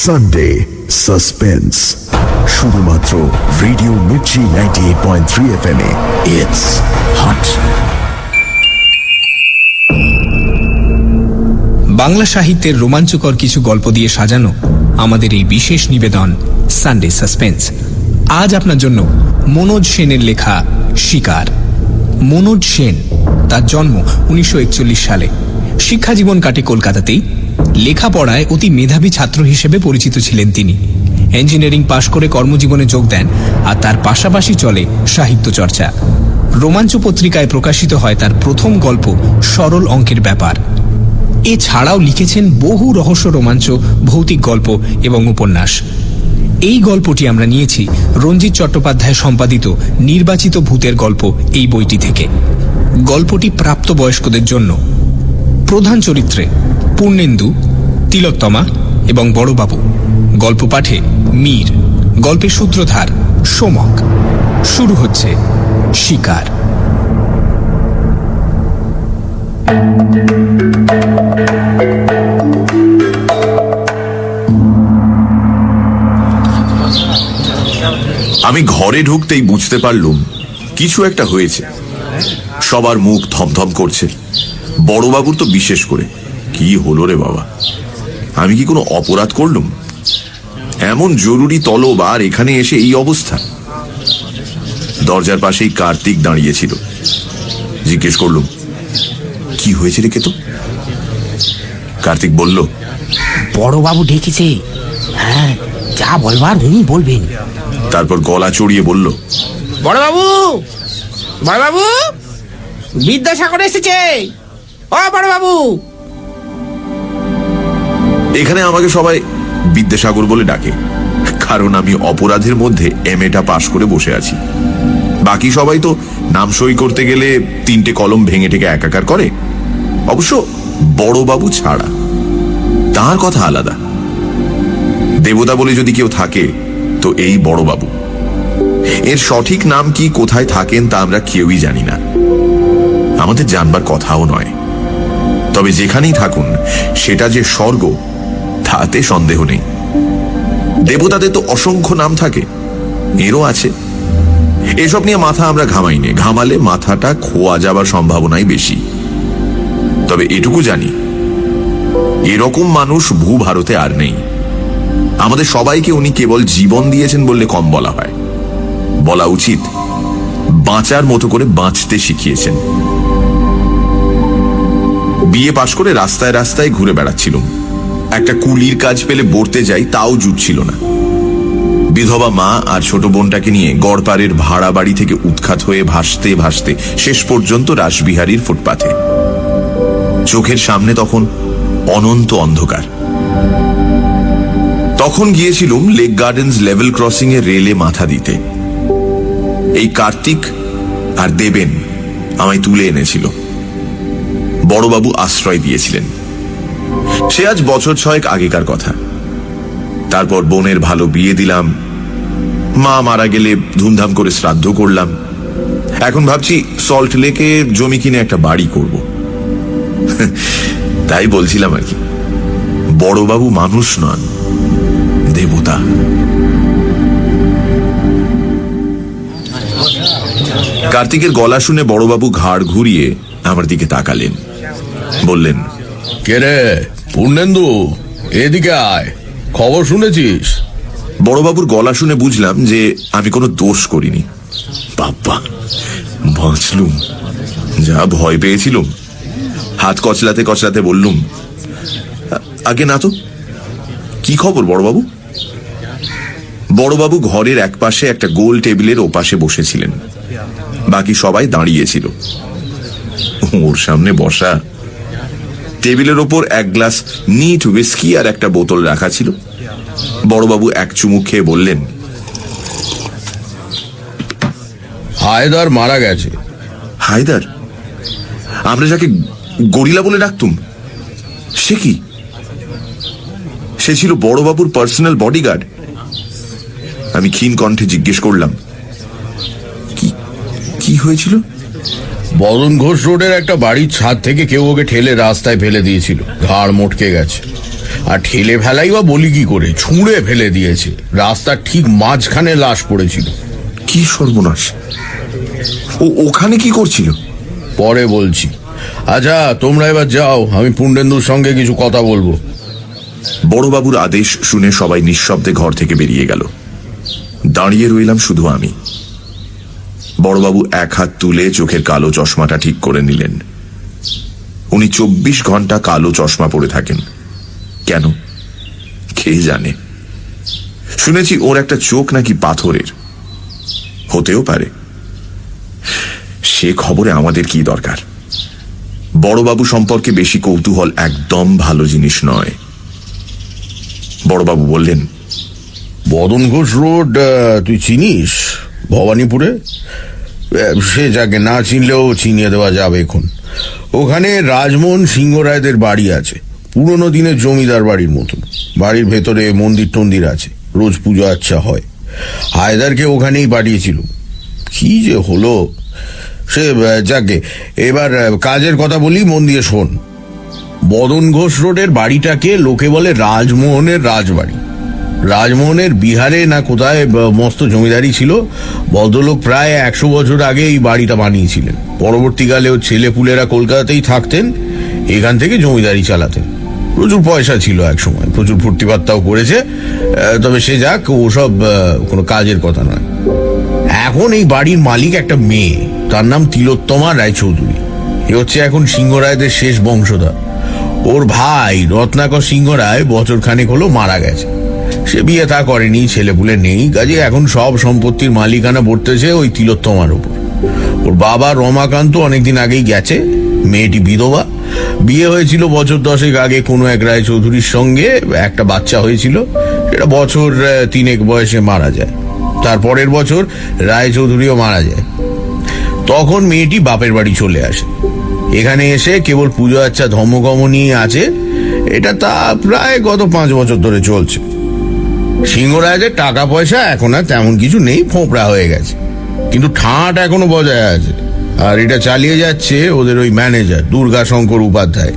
Sunday suspense, শুধুমাত্র radio Mirchi 98.3 FM এ। It's hot. Bangla সাহিত্যের রোমাঞ্চকর কিছু গল্প দিয়ে সাজানো আমাদের এই বিশেষ নিবেদন সানডে সাসপেন্স। আজ আপনার জন্য মনোজ সেনের লেখা শিকার। মনোজ সেন, তার জন্ম 1941 সালে। শিক্ষা জীবন কাটে কলকাতাতেই। লেখাপড়ায় অতি মেধাবী ছাত্র হিসেবে পরিচিত ছিলেন তিনি। ইঞ্জিনিয়ারিং পাশ করে কর্মজীবনে যোগ দেন, আর তার পাশাপাশি চলে সাহিত্য চর্চা। রোমাঞ্চ পত্রিকায় প্রকাশিত হয় তার প্রথম গল্প সরল অঙ্কের ব্যাপার। এছাড়াও লিখেছেন বহু রহস্য রোমাঞ্চ, ভৌতিক গল্প এবং উপন্যাস। এই গল্পটি আমরা নিয়েছি রঞ্জিত চট্টোপাধ্যায় সম্পাদিত নির্বাচিত ভূতের গল্প এই বইটি থেকে। গল্পটি প্রাপ্তবয়স্কদের জন্য। প্রধান চরিত্রে পূর্ণেন্দু, তিলোত্তমা এবং বড়বাবু। গল্প পাঠে মীর। গল্পের সূত্রধার সোমক। শুরু হচ্ছে শিকার। আমি ঘরে ঢুকতেই বুঝতে পারলুম কিছু একটা হয়েছে। সবার মুখ থমথম করছে, বড়বাবুর তো বিশেষ করে। কি হলো রে বাবা, আমি কি কোনো অপরাধ করলুম? এমন জরুরি তলব, আর এখানে এসে এই অবস্থা। দরজার পাশেই কার্তিক দাঁড়িয়েছিল। জিজ্ঞেস করলুম, কি হয়েছে রে কেতো? কার্তিক বলল, বড়বাবু ডেকেছে। হ্যাঁ, যা বলবার উনি বলবেন। তারপর গলা চড়িয়ে বলল, বড়বাবু, বড়বাবু, বিদ্যাসাগর এসেছে। ও বড়বাবু। এখানে আমাকে সবাই বিদ্যাসাগর বলে ডাকে, কারণ আমি অপরাধের মধ্যে MA পাশ করে বসে আছি। বাকি সবাই তো নাম সই করতে গেলে 3টে কলম ভেঙে টেকে একাকার করে, অবশ্য বড়বাবু ছাড়া। তার কথা আলাদা। দেবতা বলে যদি কেউ থাকে তো এই বড়বাবু। এর সঠিক নাম কি, কোথায় থাকেন তা আমরা কেউই জানি না, আমাদের জানবার কথাও নয়। তবে যেখানেই থাকুন সেটা যে স্বর্গ তাতে সন্দেহ নেই। দেবতাদের তো অসংখ্য নাম থাকে, এরও আছে। এসব নিয়ে মাথা আমরা ঘামাইনি, ঘামালে মাথাটা খোয়া যাবার সম্ভাবনাই বেশি। তবে এটুকু জানি, এরকম মানুষ ভূভারতে আর নেই। আমাদের সবাইকে উনি কেবল জীবন দিয়েছেন বললে কম বলা হয়। বলা উচিত বাঁচার মতো করে বাঁচতে শিখিয়েছেন। বিয়ে পাশ করে রাস্তায় রাস্তায় ঘুরে বেড়াচ্ছিলাম। একটা কুলির কাজ পেলে বর্তে যাই, তাও জুটছিল না। বিধবা মা আর ছোট বোনটাকে নিয়ে গড়পাড়ের ভাড়া বাড়ি থেকে উৎখাত হয়ে ভাসতে ভাসতে শেষ পর্যন্ত রাসবিহারীর ফুটপাথে। চোখের সামনে তখন অনন্ত অন্ধকার। তখন গিয়েছিলুম লেক গার্ডেন্স লেভেল ক্রসিং এ রেলে মাথা দিতে। এই কার্তিক আর দেবেন আমায় তুলে এনেছিল। বড়বাবু আশ্রয় দিয়েছিলেন। সে আজ বছর 6 আগেকার কথা। তারপর বোনের ভালো বিয়ে দিলাম। মা মারা গেলে ধুমধাম করে শ্রাদ্ধ করলাম। এখন ভাবছি সল্ট লেকে জমি কিনে একটা বাড়ি করব। তাই বলছিলাম আর কি, বড়বাবু মানুষ নন, দেবতা। কার্তিকের গলা শুনে বড়বাবু ঘাড় ঘুরিয়ে আমার দিকে তাকালেন, বললেন, কে রে পূর্ণেন্দু, এদিকে আয়, খবর শুনেছিস? বড়বাবুর গলা শুনে বুঝলাম যে আমি কোনো দোষ করিনি। বাবা, বাঁচলুম। যা ভয় পেয়েছিলুম। হাত কচলাতে কচলাতে বললুম, আগে না তো। কি খবর বড়বাবু? বড়বাবু ঘরের একপাশে একটা গোল টেবিলের ওপাশে বসেছিলেন। বাকি সবাই দাঁড়িয়েছিল। ওর সামনে বসা। টেবিলের ওপর এক গ্লাস নিট হুইস্কি আর একটা বোতল রাখা ছিল। বড়বাবু এক চুমুক খেয়ে বললেন, হায়দার মারা গেছে। হায়দার? আমরা যাকে গরিলা বলে ডাকতুম, সে কি? সে ছিল বড়বাবুর পার্সোনাল বডিগার্ড। আমি ক্ষীণ কণ্ঠে জিজ্ঞেস করলাম, কি হয়েছিল? বদন ঘোষ রোডের একটা বাড়ির ছাদ থেকে কেউ ওকে ঠেলে রাস্তায় ফেলে দিয়েছিল। ঘাড় মটকে গেছে। আর ঠেলে ফেলাই বা বলি কি করে, ছুঁড়ে ফেলে দিয়েছে। রাস্তার ঠিক মাঝখানে লাশ পড়েছিল। কি সর্বনাশ! ওখানে কি করছিল? পরে বলছি। আচ্ছা, তোমরা এবার যাও, আমি পুণ্ডেন্দুর সঙ্গে কিছু কথা বলবো। বড়বাবুর আদেশ শুনে সবাই নিঃশব্দে ঘর থেকে বেরিয়ে গেল। দাঁড়িয়ে রইলাম শুধু আমি। বড়বাবু এক হাত তুলে চোখের কালো চশমাটা ঠিক করে নিলেন। উনি 24 ঘন্টা কালো চশমা পরে থাকেন। কেন কে জানে? শুনেছি ওর একটা চোখ নাকি পাথরের। হতেও পারে, সে খবরে আমাদের কি দরকার? বড়বাবু সম্পর্কে বেশি কৌতূহল একদম ভালো জিনিস নয়। বড়বাবু বললেন, বদন ঘোষ রোড তুই চিনিস? ভবানীপুরে? সে যাকে না চিনলেও চিনিয়ে দেওয়া যাবে এখন। ওখানে রাজমোহন সিংহ রায়দের বাড়ি আছে, পুরনো দিনের জমিদার বাড়ির মতন। বাড়ির ভেতরে মন্দির টন্দির আছে, রোজ পুজো আচ্ছা হয়। হায়দারকে ওখানেই পাঠিয়েছিল। কি যে হলো সে যাকে, এবার কাজের কথা বলি, মন দিয়ে শোন। বদন ঘোষ রোডের বাড়িটাকে লোকে বলে রাজমোহনের রাজবাড়ি। রাজমোহনের বিহারে না কোথায় মস্ত জমিদারি ছিল। ভদ্রলোক প্রায় 100 বছর আগে এই বাড়িটা বানিয়েছিলেন। পরবর্তীকালে ওর ছেলেপুলেরা কলকাতাতেই থাকতেন, এখান থেকে জমিদারি চালাতেন। প্রচুর পয়সা ছিল এক সময়, প্রচুর ফুর্তিপাত্তাও করেছে। তবে সে যাক, ওসব কোনো কাজের কথা নয়। এখন এই বাড়ির মালিক একটা মেয়ে, তার নাম তিলোত্তমা রায়চৌধুরী। এ হচ্ছে এখন সিংহ রায়দের শেষ বংশধর। ওর ভাই রত্নাকর সিংহ রায় বছর খানেক হলো মারা গেছে। সে বিয়ে তা করেনি, ছেলেপুলে নেই, কাজে এখন সব সম্পত্তির মালিকানা বর্তেছে ওই তিলোত্তমার উপর। ওর বাবা রমাকান্ত অনেকদিন আগেই গেছে। মেয়েটি বিধবা। বিয়ে হয়েছিল বছর 10 আগে কোনো এক রায়চৌধুরীর সঙ্গে, একটা বাচ্চা হয়েছিল। সেটা বছর 3 বয়সে মারা যায়। তারপরের বছর রায়চৌধুরীও মারা যায়। তখন মেয়েটি বাপের বাড়ি চলে আসে। এখানে এসে কেবল পুজো আচ্ছা ধর্মকর্ম নিয়ে আছে। এটা তা প্রায় গত 5 বছর ধরে চলছে। সিংহরাজের টাকা পয়সা এখন আর তেমন কিছু নেই, ফোঁপড়া হয়ে গেছে, কিন্তু ঠাঁট এখনো বজায় আছে। আর এটা চালিয়ে যাচ্ছে ওদের ওই ম্যানেজার দুর্গাশঙ্কর উপাধ্যায়।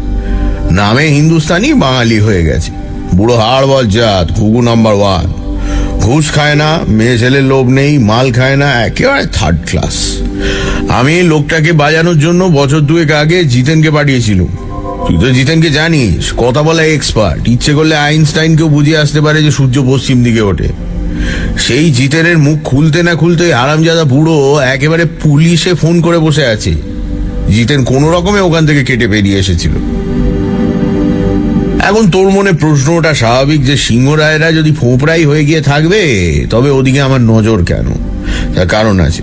নামে হিন্দুস্তানি, বাঙালি হয়ে গেছে। বুড়ো হাড় বজ্জাত, ঘুঘু নাম্বার 1। ঘুষ খায় না, মেয়ে ছেলের লোভ নেই, মাল খায় না, একেবারে 3rd ক্লাস। আমি লোকটাকে বাজানোর জন্য বছর 2 আগে জিতেনকে পাঠিয়েছিলাম। তুই তো জিতেনকে জানিস, কথা বলা এক্সপার্ট। ইচ্ছে করলে আইনস্টাইনকেও বুঝিয়ে আসতে পারে যে সূর্য পশ্চিম দিকে ওঠে। সেই জিতেনের মুখ খুলতে না খুলতে হারামজাদা বুড়ো একেবারে পুলিশে ফোন করে বসে আছে। জিতেন কোনো রকমে ওখান থেকে কেটে বেরিয়ে এসেছিল। এখন তোর মনে প্রশ্নটা স্বাভাবিক যে সিংহ রায়রা যদি ফোঁপড়াই হয়ে গিয়ে থাকবে, তবে ওদিকে আমার নজর কেন? তার কারণ আছে।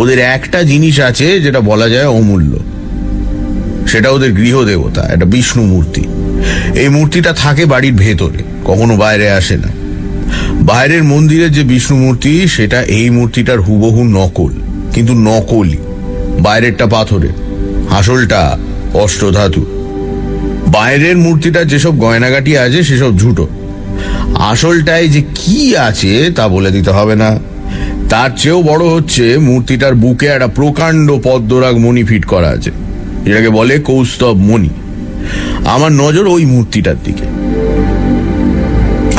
ওদের একটা জিনিস আছে যেটা বলা যায় অমূল্য। সেটা ওদের গৃহদেবতা, একটা বিষ্ণু মূর্তি। এই মূর্তিটা থাকে বাড়ির ভেতরে, কখনো বাইরে আসে না। বাইরের মন্দিরের যে বিষ্ণু মূর্তি, সেটা এই মূর্তিটার হুবহু নকল, কিন্তু নকলই। বাইরেরটা পাথরের, আসলটা অষ্টধাতু। বাইরের মূর্তিটা যেসব গয়নাগাটি আছে সেসব ঝুটো। আসলটায় যে কি আছে তা বলে দিতে হবে না। তার চেয়েও বড় হচ্ছে মূর্তিটার বুকে একটা প্রকাণ্ড পদ্মরাগ মণি ফিট করা আছে, যেটাকে বলে কৌস্তব মণি। আমার নজর ওই মূর্তিটার দিকে।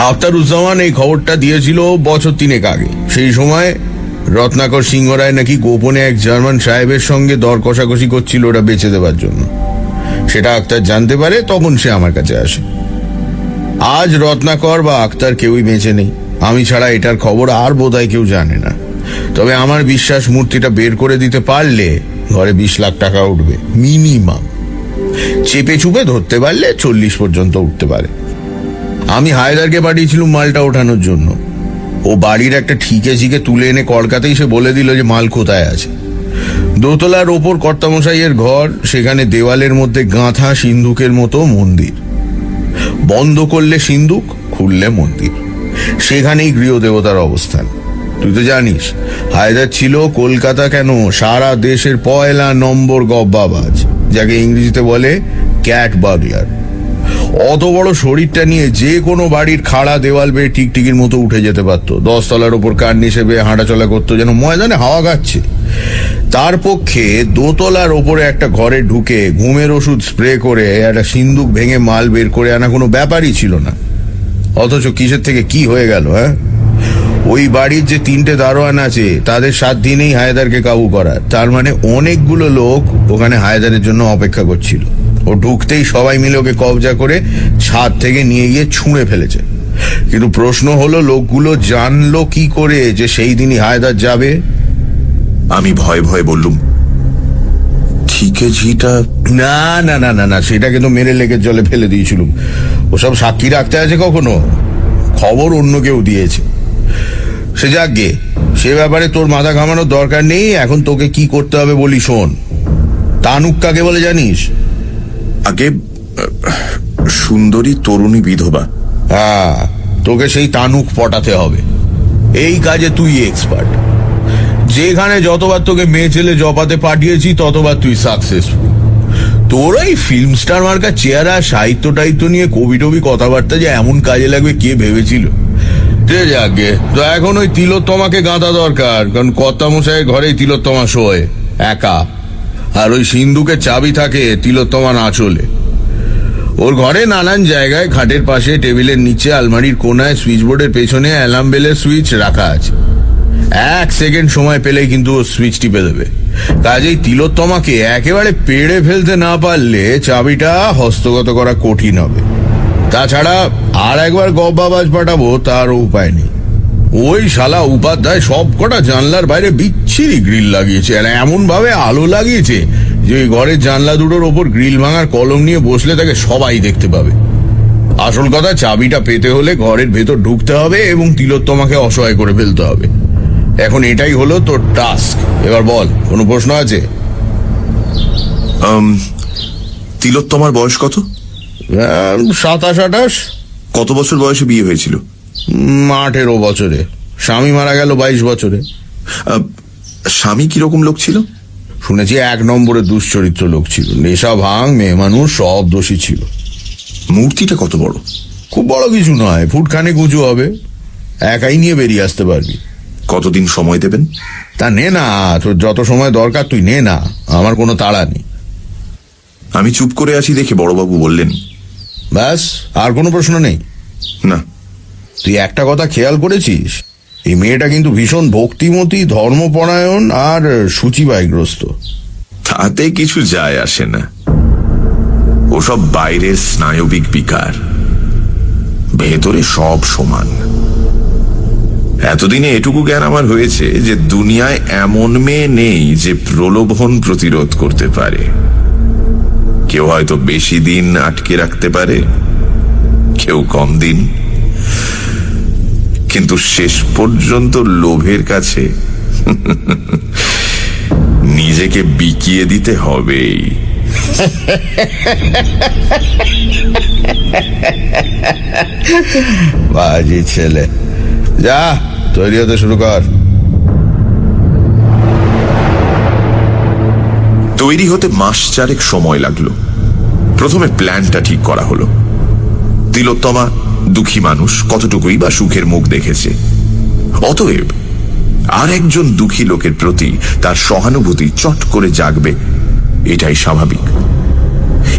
আখতারুজ্জামান এই খবরটা দিয়েছিল বছর 3 আগে। সেই সময় রত্নাকর সিংহ রায় নাকি গোপনে এক জার্মান সাহেবের সঙ্গে দর কষাকষি করছিল ওটা বেচে দেবার জন্য। সেটা আখতার জানতে পারে, তখন সে আমার কাছে আসে। আজ রত্নাকর বা আখতার কেউই বেঁচে নেই। আমি ছাড়া এটার খবর আর বোধহয় কেউ জানে না। তবে আমার বিশ্বাস মূর্তিটা বের করে দিতে পারলে ঘরে 20 লাখ টাকা উঠবে মিনিমাম। চেপে চুপে ধরতে পারলে 40 পর্যন্ত উঠতে পারে। আমি হায়দারকে পাঠিয়েছিলাম মালটা ওঠানোর জন্য। ও বাড়ির একটা ঠিকে ঝিকে তুলে এনে কলকাতায় সে বলে দিল যে মাল কোথায় আছে। দোতলার ওপর কর্তামশাইয়ের ঘর, সেখানে দেওয়ালের মধ্যে গাঁথা সিন্ধুকের মতো মন্দির। বন্ধ করলে সিন্ধুক, খুললে মন্দির। সেখানেই গৃহদেবতার অবস্থান। তুই তো জানিস হায়দার ছিল কলকাতা কেন সারা দেশের 1 নম্বর গব্বাবাজ, যাকে ইংরেজিতে বলে ক্যাট বাগলার। অত বড় শরীরটা নিয়ে যে কোনো বাড়ির খাড়া দেওয়াল বেয়ে টিকটিকির মতো উঠে যেতে পারতো। 10 তলার ওপর কার নিচে বেয়ে হাঁটাচলা করতো, যেন ময়দানে হাওয়া খাচ্ছে। তার পক্ষে দোতলার ওপরে একটা ঘরে ঢুকে ঘুমের ওষুধ স্প্রে করে একটা সিন্দুক ভেঙে মাল বের করে আনা কোনো ব্যাপারই ছিল না। অথচ কিসের থেকে কি হয়ে গেল, হ্যাঁ? ওই বাড়ির যে 3টে দারোয়ান আছে তাদের 7 দিনেই হায়দারকে কাবু করা, তার মানে অনেকগুলো লোক ওখানে হায়দারের জন্য অপেক্ষা করছিল। ও ঢুকতেই সবাই মিলে ওকে কবজা করে ছাদ থেকে নিয়ে গিয়ে ছুঁড়ে ফেলেছে। কিন্তু প্রশ্ন হলো, লোকগুলো জানলো কি করে যে সেই দিনই হায়দার যাবে? আমি ভয়ে ভয়ে বললুম, ঠিকে ঝিটা। না না না না না, সেটাকে তো মেরে লেকের জলে ফেলে দিয়েছিলুম। ওসব সাক্ষী রাখতে আছে কখনো? খবর অন্য কেউ দিয়েছে। সে যাক গে, সে ব্যাপারে তোর মাথা ঘামানোর দরকার নেই। এখন তোকে কি করতে হবে বলি শোন। তানুক কাকে বলে জানিস? আগে সুন্দরী তরুণী বিধবা। হ্যাঁ, তোকে সেই তানুক পটাতে হবে। এই কাজে তুই এক্সপার্ট। যেখানে যতবার তোকে মেয়ে ছেলে জপাতে পাঠিয়েছি ততবার তুই সাকসেসফুল। তোর এই ফিল্ম স্টার মার্কা চেহারা, সাহিত্য টাহিত্য নিয়ে কবি টবি কথাবার্তা যে এমন কাজে লাগবে কে ভেবেছিল? যাকে তো এখন ওই তিলোত্তমাকে গাঁদা দরকার, কারণ কর্তামশাইয়ের ঘরেই তিলোত্তমা শোয় একা, আর ওই সিন্ধুকের চাবি থাকে তিলোত্তমা আঁচলে। ওর ঘরে নানান জায়গায়, খাটের পাশে, টেবিলের নিচে, আলমারির কোনায়, সুইচ বোর্ডের পেছনে অ্যালার্ম বেলের সুইচ রাখা আছে। 1 সেকেন্ড সময় পেলেই কিন্তু ও সুইচ টিপে দেবে। কাজেই তিলোত্তমাকে একেবারে পেড়ে ফেলতে না পারলে চাবিটা হস্তগত করা কঠিন হবে। তাছাড়া আর একবার গব্বাবাজ পাঠাবো তারও উপায় নেই। ওই শালা উপাধ্যায় সব কটা জানলার বাইরে বিচ্ছিরি গ্রিল লাগিয়েছে, আর এমন ভাবে আলো লাগিয়েছে যে ওই ঘরের জানলা দুটোর ওপর গ্রিল ভাঙার কলম নিয়ে বসলে তাকে সবাই দেখতে পাবে। আসল কথা, চাবিটা পেতে হলে ঘরের ভেতর ঢুকতে হবে এবং তিলোত্তমাকে অসহায় করে ফেলতে হবে। এখন এটাই হলো তোর টাস্ক। এবার বল, কোনো প্রশ্ন আছে? তিলোত্তমার বয়স কত? 27-28। কত বছর বয়সে বিয়ে হয়েছিল? 18 বছরে। স্বামী মারা গেল 22 বছরে। স্বামী কিরকম লোক ছিল? শুনেছি 1 নম্বরে দুশ্চরিত্র লোক ছিল। নেশা, ভাঙ, মেয়ে মানুষ সব দোষী ছিল। মূর্তিটা কত বড়? খুব বড় কিছু নয়, ফুটখানেক উঁচু হবে। একাই নিয়ে বেরিয়ে আসতে পারবি। কতদিন সময় দেবেন? তা নে না, তোর যত সময় দরকার তুই নে না, আমার কোনো তাড়া নেই। আমি চুপ করে আছি দেখে বড়বাবু বললেন, ব্যাস, আর কোনো প্রশ্ন নেই? না। তুই একটা কথা খেয়াল করেছিস? এই মেয়েটা কিন্তু ভীষণ ভক্তিমতী, ধর্মপরায়ণ আর সূচিবায়গ্রস্ত। তাতে কিছু যায় আসে না। ওসব বাইরের স্নায়বিক বিকার, ভেতরে সব সমান। এতদিনে এটুকু জ্ঞান আমার হয়েছে যে দুনিয়ায় এমন মেয়ে নেই যে প্রলোভন প্রতিরোধ করতে পারে। কেউ হয়তো বেশি দিন আটকে রাখতে পারে, কেউ কম দিন, কিন্তু শেষ পর্যন্ত লোভের কাছে নিজেকে বিকিয়ে দিতে হবেই। বাজি ছেলে, যা তৈরি হতে শুরু কর। তৈরি হতে মাস 4 সময় লাগলো। প্রথমে প্ল্যানটা ঠিক করা হলো। তিলোত্তমা দুঃখী মানুষ, কতটুকুই বা সুখের মুখ দেখেছে। অতএব আর একজন দুঃখী লোকের প্রতি তার সহানুভূতি চট করে জাগবে, এটাই স্বাভাবিক।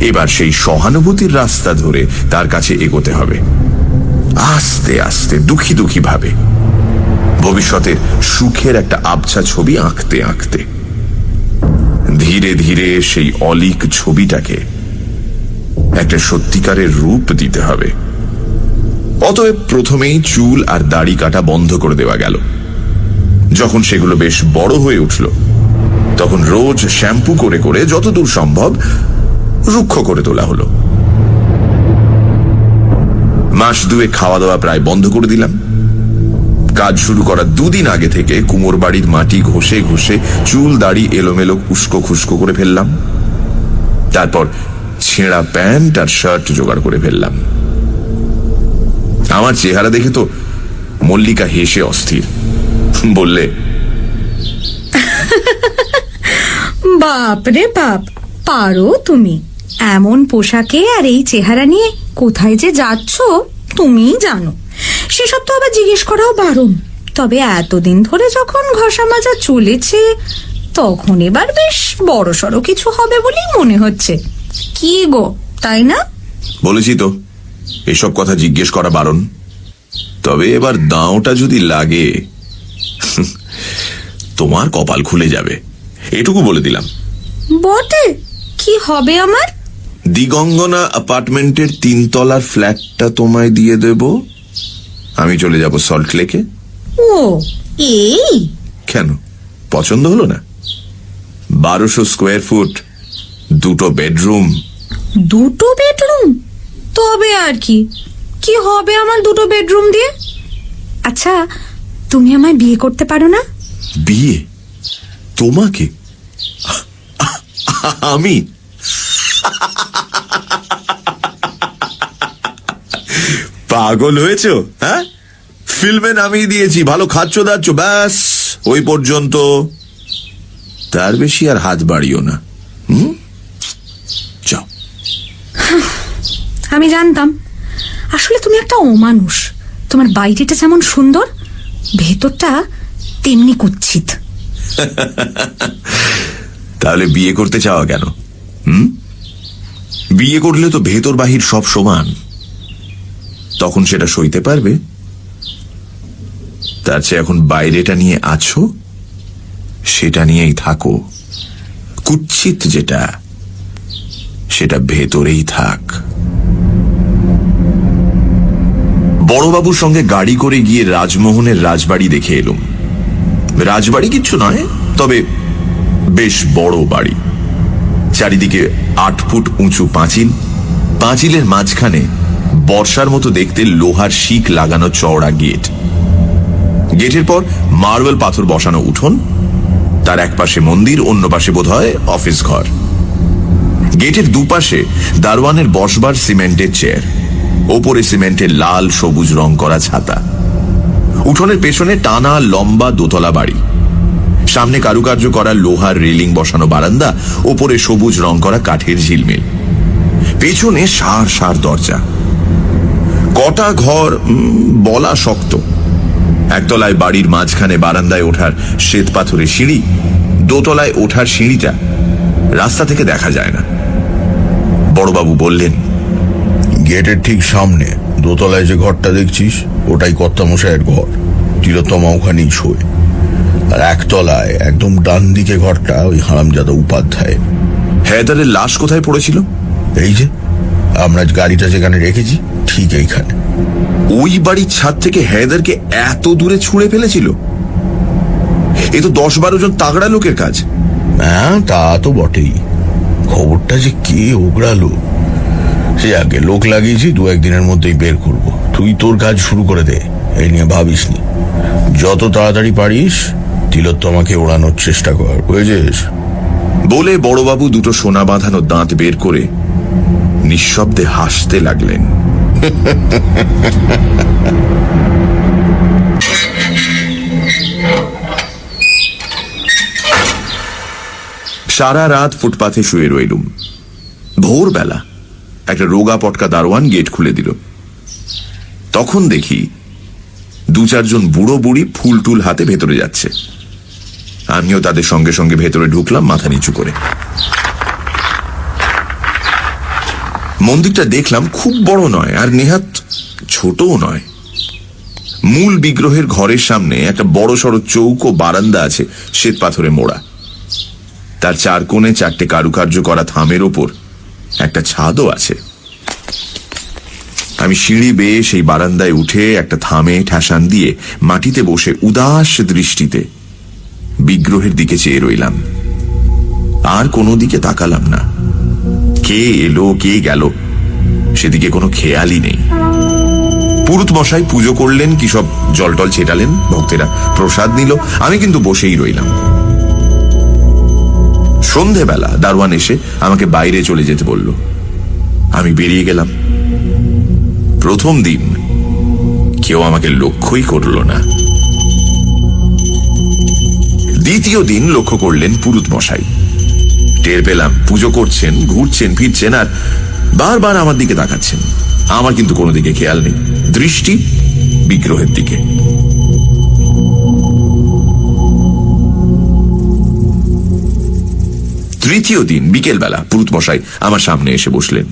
এবার সেই সহানুভূতির রাস্তা ধরে তার কাছে এগোতে হবে, আস্তে আস্তে, দুঃখী দুঃখী ভাবে, ভবিষ্যতের সুখের একটা আবছা ছবি আঁকতে আঁকতে। ধীরে ধীরে সেই অলিক ছবিটাকে একটা সত্যিকারের রূপ দিতে হবে। অতএব প্রথমেই চুল আর দাড়ি কাটা বন্ধ করে দেওয়া গেল। যখন সেগুলো বেশ বড় হয়ে উঠল, তখন রোজ শ্যাম্পু করে করে যতদূর সম্ভব রুক্ষ করে তোলা হলো। মাস 2 খাওয়া দাওয়া প্রায় বন্ধ করে দিলাম। কাজ শুরু করার 2 দিন আগে থেকে কুমোর বাড়ির মাটি ঘষে ঘষে চুল দাড়ি এলোমেলো উস্কো খুস্কো করে ফেললাম। তারপর ছেঁড়া প্যান্ট আর শার্ট জোগাড় করে ফেললাম। আমার চেহারা দেখে তো মল্লিকা হেসে অস্থির, বললে, বাপ রে বাপ, পারো তুমি। এমন পোশাকে আর এই চেহারা নিয়ে কোথায় যে যাচ্ছ তুমিই জানো। সেসব তো আবার জিজ্ঞেস করাও বারণ। তবে এতদিন ধরে যখন ঘষা মাজা চলেছে, তখন এবার বেশ বড়সড় কিছু হবে বলেই মনে হচ্ছে। কি গো, তাই না? বলেছি তো, এসব কথা জিজ্ঞেস করা বারণ। তবে এবার দাঁওটা যদি লাগে তোমার কপাল খুলে যাবে, এটুকু বলে দিলাম। বটে, কি হবে আমার? দিগঙ্গনা অ্যাপার্টমেন্টের 3 তলার ফ্ল্যাটটা তোমায় দিয়ে দেব, আমি চলে যাব সল্ট লেকে। ও, এই কেন, পছন্দ হলো না? 1200 স্কোয়ার ফুট, 2টো বেডরুম। 2টো বেডরুম? তবে আর কি, কি হবে আমার 2টো বেডরুম দিয়ে? আচ্ছা, তুমি আমায় বিয়ে করতে পারো না? বিয়ে? তোমাকে? আমি? পাগল হয়েছো? হ্যাঁ, ফিল্মে নামিয়ে দিয়েছি, ভালো খাচ্ছ দাচ্ছ, ব্যাস ওই পর্যন্ত। তার বেশি আর হাত বাড়িও না। যাও। আমি জানতাম, আসলে তুমি একটা অমানুষ। তোমার বাইরেটা যেমন সুন্দর, ভেতরটা তেমনি কুৎসিত। তাহলে বিয়ে করতে চাওয়া কেন? বিয়ে করলে তো ভেতর বাহির সব সমান, তখন সেটা সইতে পারবে। তার চেয়ে এখন বাইরেটা নিয়ে আছো, সেটা নিয়েই থাকো। কুৎসিত যেটা, সেটা ভেতরেই থাক। বড়বাবুর সঙ্গে গাড়ি করে গিয়ে রাজমোহনের রাজবাড়ি দেখে এলুম। রাজবাড়ি কিচ্ছু নয়, তবে বেশ বড় বাড়ি। চারিদিকে 8 ফুট উঁচু পাঁচিল, পাঁচিলের মাঝখানে বর্ষার মতো দেখতে লোহার শিক লাগানো চওড়া গেট। গেটের পর মার্বেল পাথর বসানো উঠোন, তার এক পাশে মন্দির, অন্য পাশে বোধহয় অফিস ঘর। গেটের দুপাশে দারোয়ানের বসবার সিমেন্টের চেয়ার, ওপরে সিমেন্টের লাল সবুজ রং করা ছাতা। উঠোনের পেছনে টানা লম্বা দোতলা বাড়ি, সামনে কারুকার্য করা লোহার রেলিং বসানো বারান্দা, ওপরে সবুজ রং করা কাঠের ঝিলমিল, পেছনে সার সার দরজা। কটা ঘর বলা শক্ত। একতলায় বাড়ির মাঝখানে বারান্দায় ওঠার শ্বেত পাথরের সিঁড়ি, দোতলায় ওঠার সিঁড়িটা রাস্তা থেকে দেখা যায় না। বড়বাবু বললেন, গেটের ঠিক সামনে দোতলায় যে ঘরটা দেখছিস, ওটাই কর্তামশাইয়ের ঘর। তিলোত্তমা ওখানেই শোয়। আর একতলায় একদম ডান দিকে ঘরটা ওই হারামজাদা উপাধ্যায়। হেদারের লাশ কোথায় পড়েছিল? এই যে আমরা গাড়িটা যেখানে রেখেছি, ঠিক এইখানে। ওই বাড়ির ছাদ থেকে হেদারকে এত দূরে ছুঁড়ে ফেলেছিল? এ তো 10-12 জন তাগড়া লোকের কাজ। হ্যাঁ, তা তো বটেই। খবরটা যে কে ওগড়ালো, সে আগে লোক লাগিয়েছি, 2-1 দিনের মধ্যেই বের করব। তুই তোর কাজ শুরু করে দে, এই নিয়ে ভাবিস নি। যত তাড়াতাড়ি পারিস তিলোত্তমাকে ওড়ানোর চেষ্টা কর, বুঝেছিস? বলে বড়বাবু 2টো সোনা বাঁধানো দাঁত বের করে নিঃশব্দে হাসতে লাগলেন। সারা রাত ফুটপাথে শুয়ে রইলুম। ভোরবেলা একটা রোগা পটকা দারোয়ান গেট খুলে দিল। তখন দেখি 2-4 জন বুড়ো বুড়ি ফুল টুল হাতে ভেতরে যাচ্ছে। আমিও তাদের সঙ্গে সঙ্গে ভেতরে ঢুকলাম, মাথা নিচু করে। মন্দিরটা দেখলাম খুব বড় নয়, আর নেহাত ছোটও নয়। মূল বিগ্রহের ঘরের সামনে একটা বড় সড়ো চৌকো বারান্দা আছে, শ্বেত পাথরে মোড়া। তার 4 কোণে 4টে কারুকার্য করা থামের ওপর একটা ছাদও আছে। আমি সিঁড়ি বেয়ে সেই বারান্দায় উঠে একটা থামে ঠেসান দিয়ে মাটিতে বসে উদাস দৃষ্টিতে বিগ্রহের দিকে চেয়ে রইলাম। আর কোনো দিকে তাকালাম না। কে এলো কে গেল সেদিকে কোনো খেয়ালই নেই। পুরুত মশাই পুজো করলেন, কি সব জলটল ছেটালেন, ভক্তেরা প্রসাদ নিল, আমি কিন্তু বসেই রইলাম। সন্ধেবেলা দারোয়ান এসে আমাকে বাইরে চলে যেতে বলল। আমি বেরিয়ে গেলাম। প্রথম দিন কেউ আমাকে লক্ষ্যই করল না। দ্বিতীয় দিন লক্ষ্য করলেন পুরুত মশাই। টের পেলাম পুজো করছেন, ঘুরছেন ফিরছেন, আর বারবার আমার দিকে তাকাচ্ছেন। আমার কিন্তু কোনো দিকে খেয়াল নেই, দৃষ্টি বিগ্রহের দিকে। তৃতীয় দিন বিকেলবেলা পুরুতমশাই আমার সামনে এসে বসলেন।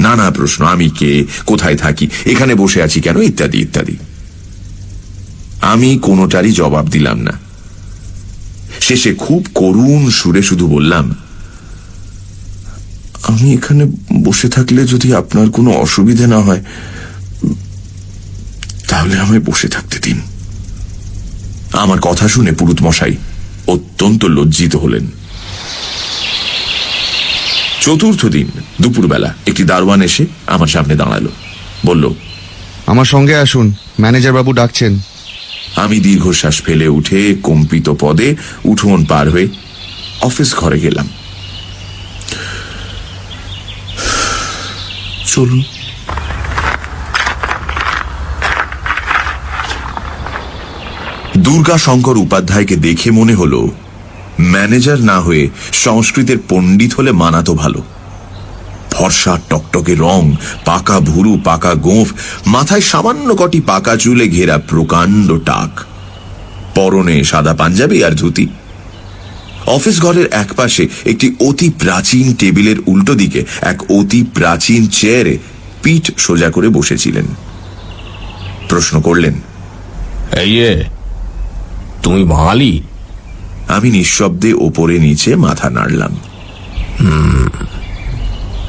নানা প্রশ্ন, আমি কে, কোথায় থাকি, এখানে বসে আছি কেন, ইত্যাদি ইত্যাদি। আমি কোনোটারই জবাব দিলাম না। শেষে খুব করুণ সুরে শুধু বললাম, আমি এখানে বসে থাকলে যদি আপনার কোনো অসুবিধে না হয় তাহলে আমায় বসে থাকতে দিন। আমার কথা শুনে পুরুতমশাই অত্যন্ত লজ্জিত হলেন। চতুর্থ দিন দুপুরবেলা একটি দারোয়ান এসে আমার সামনে দাঁড়ালো, বলল, আমার সঙ্গে আসুন, ম্যানেজার বাবু ডাকছেন। আমি দীর্ঘশ্বাস ফেলে উঠে কম্পিত পদে উঠোন পার হয়ে অফিস ঘরে গেলাম। চলুন। দুর্গা শঙ্কর উপাধ্যায়কে দেখে মনে হলো ম্যানেজার না হয়ে সংস্কৃতের পণ্ডিত হলে মানাতো ভালো। ফর্সা টকটকে রং, পাকা ভুরু, পাকা গোঁফ, মাথায় সামান্য কটি পাকা চুলে ঘেরা প্রকাণ্ড টাক, পরনে সাদা পাঞ্জাবি আর ধুতি। অফিস ঘরের একপাশে একটি অতি প্রাচীন টেবিলের উল্টো দিকে এক অতি প্রাচীন চেয়ারে পিঠ সোজা করে বসেছিলেন। প্রশ্ন করলেন, এই তুমি বাঙালি? আমি নিঃশব্দে ওপরে নিচে মাথা নাড়লাম।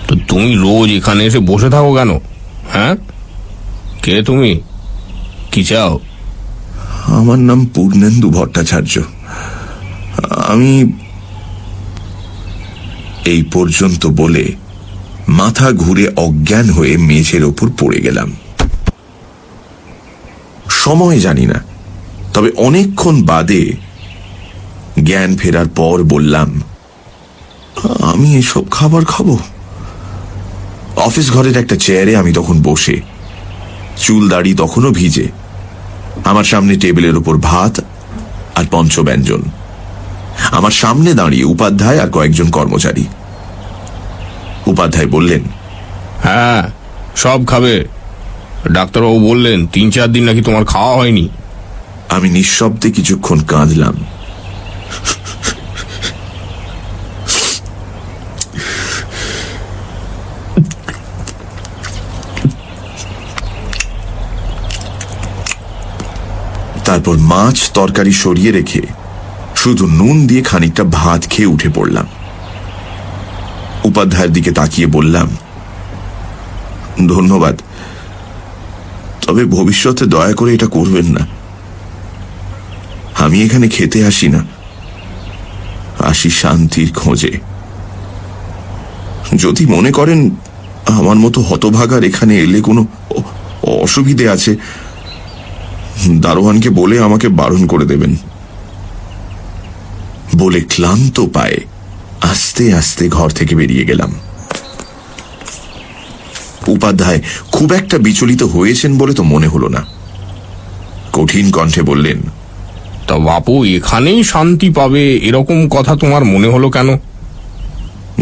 তো তুমি রোজ এখানে এসে বসে থাকো কেন? হ্যাঁ, কে তুমি, কি চাও? আমার নাম পূর্ণেন্দু ভট্টাচার্য। আমি এই পর্যন্ত বলে মাথা ঘুরে অজ্ঞান হয়ে মেঝের ওপর পড়ে গেলাম। সময় জানি না, তবে অনেকক্ষণ বাদে জ্ঞান ফেরার পর বললাম, আমি এসব খাবার খাবো? অফিস ঘরের একটা চেয়ারে আমি তখন বসে, চুল দাড়ি তখনও ভিজে, আমার সামনে টেবিলের উপর ভাত আর পঞ্চব্যঞ্জন, আমার সামনে দাঁড়িয়ে উপাধ্যায় আর কয়েকজন কর্মচারী। উপাধ্যায় বললেন, হ্যাঁ, সব খাবে। ডাক্তারবাবু বললেন 3-4 দিন নাকি তোমার খাওয়া হয়নি। আমি নিঃশব্দে কিছুক্ষণ কাঁদলাম। তারপর মাছ তরকারি সরিয়ে রেখে শুধু নুন দিয়ে খানিকটা ভাত খেয়ে উঠে পড়লাম। উপাধ্যায়ের দিকে তাকিয়ে বললাম, ধন্যবাদ, তবে ভবিষ্যতে দয়া করে এটা করবেন না। আমি এখানে খেতে আসি না, আসি শান্তির খোঁজে। যদি মনে করেন আমার মতো হতভাগার এখানে এলে কোনো অসুবিধে আছে, দারোয়ানকে বলে আমাকে বারণ করে দেবেন। বলে ক্লান্ত পায়ে আস্তে আস্তে ঘর থেকে বেরিয়ে গেলাম। উপাধ্যায় খুব একটা বিচলিত হয়েছেন বলে তো মনে হলো না। কঠিন কণ্ঠে বললেন, তা বাপু এখানেই শান্তি পাবে এরকম কথা তোমার মনে হলো কেন?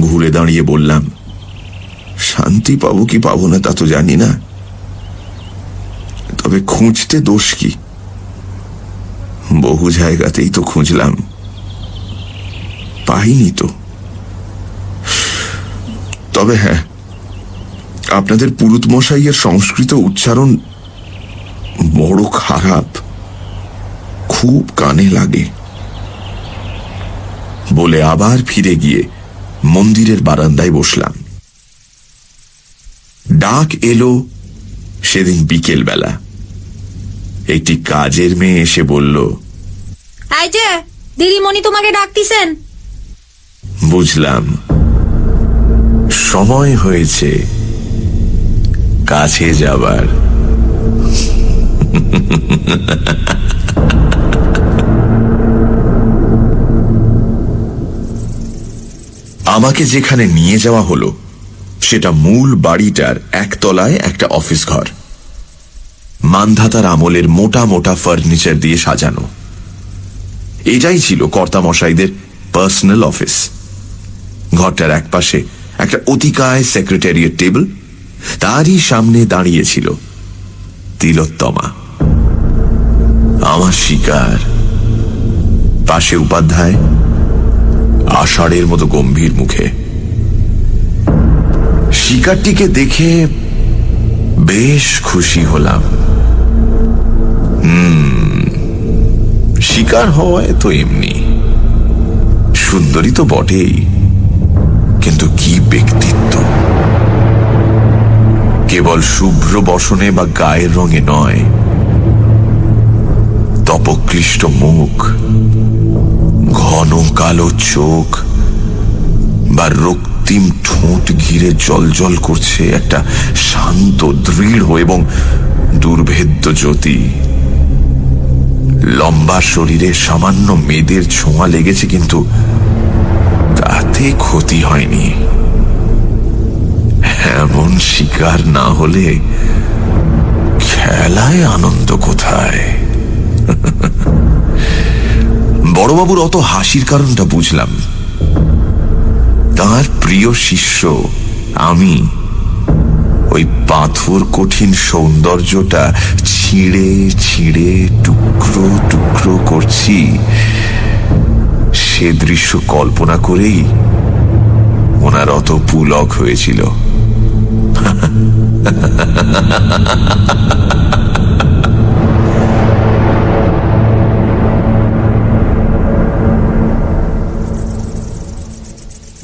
ঘুরে দাঁড়িয়ে বললাম, শান্তি পাবো কি পাবো না তা তো জানি না, তবে খুঁজতে দোষ কি? বহু জায়গাতেই তো খুঁজলাম, পাইনি তো। তবে হ্যাঁ, আপনাদের পুরুতমশাইয়ের সংস্কৃত উচ্চারণ বড় খারাপ, খুব কানে লাগে। বলে আবার ফিরে গিয়ে মন্দিরের বারান্দায় বসলাম। ডাক এলো সেদিন বিকেল বেলা। একটি কাজের মেয়ে এসে বলল, এই যে দিদিমণি তোমাকে ডাকতিছেন। বুঝলাম সময় হয়েছে কাছে যাবার। আমাকে যেখানে নিয়ে যাওয়া হলো সেটা মূল বাড়িটার একতলায় একটা অফিস ঘর, মান্ধাতার আমলের মোটা মোটা ফার্নিচার দিয়ে সাজানো। এটাই ছিল কর্তামশাইদের পার্সোনাল অফিস। ঘরটার একপাশে একটা অতিকায় সেক্রেটারিয়েট টেবিল, তারই সামনে দাঁড়িয়েছিল তিলোত্তমা, আমার শিকার। পাশে উপাধ্যায়, আষাঢ়ের মতো গম্ভীর মুখে। শিকারটিকে দেখে বেশ খুশি হলাম। শিকার হওয়ায় তো এমনি, সুন্দরী তো বটেই, কিন্তু কি ব্যক্তিত্ব! কেবল শুভ্র বসনে বা গায়ের রঙে নয়, তপকৃষ্ট মুখ, ঘন কালো চোখ বা রক্তিম ঠোঁট ঘিরে জলজল করছে একটা শান্ত, দৃঢ় এবং দুর্ভেদ্য জ্যোতি। লম্বা শরীরে সামান্য মেয়েদের ছোঁয়া লেগেছে, কিন্তু তাতে ক্ষতি হয়নি। এমন শিকার না হলে খেলায় আনন্দ কোথায়? বড়বাবুর অত হাসির কারণটা বুঝলাম। তার প্রিয় শিষ্য আমি ওই পাথর কঠিন সৌন্দর্যটা ছিঁড়ে ছিঁড়ে টুকরো টুকরো করছি, সে দৃশ্য কল্পনা করেই ওনার অত পুলক হয়েছিল।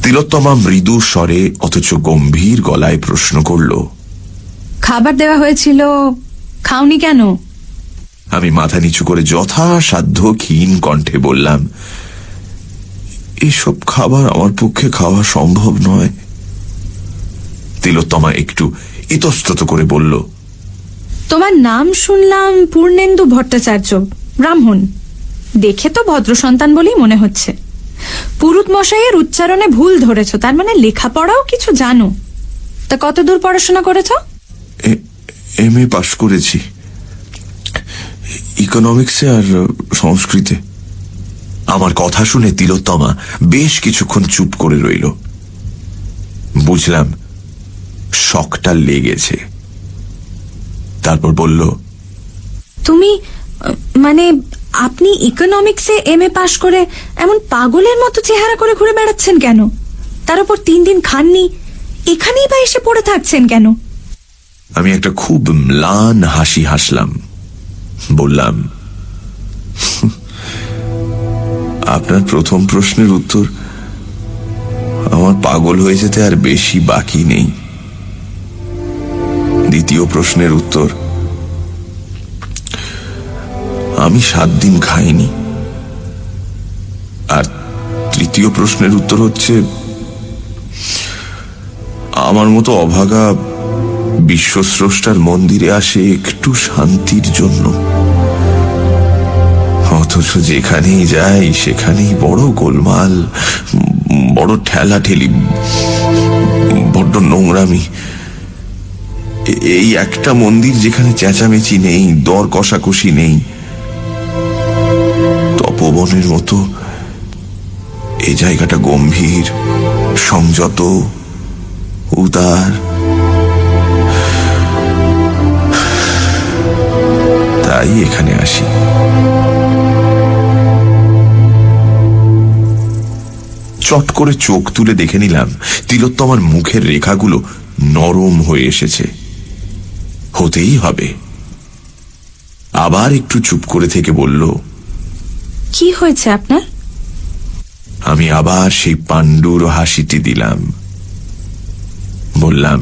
তিলোত্তমা মৃদু স্বরে অথচ গম্ভীর গলায় প্রশ্ন করল, খাবার দেওয়া হয়েছিল, খাওনি কেন? আমি মাথা নিচু করে যথাসাধ্য ক্ষীণ কণ্ঠে বললাম, এসব খাবার আমার পক্ষে খাওয়া সম্ভব নয়। তিলোত্তমা একটু ইতস্তত করে বলল, তোমার নাম শুনলাম পূর্ণেন্দু ভট্টাচার্য, ব্রাহ্মণ। দেখে তো ভদ্র সন্তান বলেই মনে হচ্ছে। পুরুত মশাইয়ের উচ্চারণে ভুল ধরেছ, তার মানে লেখাপড়াও কিছু জানো। তা কতদূর পড়াশোনা করেছ? এমএ পাশ করেছি, ইকোনমিক্সে আর সংস্কৃতে। আমার কথা শুনে তিলোত্তমা বেশ কিছুক্ষণ চুপ করে রইল। বুঝলাম শকটা লেগেছে। তারপর বলল, তুমি মানে আপনি ইকোনমিক্সে এমএ পাশ করে এমন পাগলের মতো চেহারা করে ঘুরে বেড়াচ্ছেন কেন? তার উপর 3 দিন খাননি, এখানেই বা এসে পড়ে থাকছেন কেন? আমি একটা খুব ম্লান হাসি হাসলাম। বললাম, আপনার প্রথম প্রশ্নের উত্তর আমার পাগল হয়ে যেতে আর বেশি বাকি নেই। দ্বিতীয় প্রশ্নের উত্তর, আমি 7 দিন খাইনি। আর তৃতীয় প্রশ্নের উত্তর হচ্ছে, আমার মতো অভাগা বিশ্বস্রষ্টার মন্দিরে আসে একটু শান্তির জন্য, অথচ যেখানেই যাই সেখানেই বড় গোলমাল, বড় ঠেলাঠেলি, বড্ড নোংরামি। এই একটা মন্দির যেখানে চেঁচামেচি নেই, দর কষাকষি নেই, তপবনের মতো এই জায়গাটা গম্ভীর, সংযত, উদার। তাই এখানে আসি। চট করে চোখ তুলে দেখে নিলাম তিলোত্তমার মুখের রেখাগুলো নরম হয়ে এসেছে। হতেই হবে। আবার একটু চুপ করে থেকে বলল, কি হয়েছে আপনার? আমি আবার সেই পাণ্ডুর হাসিটি দিলাম। বললাম,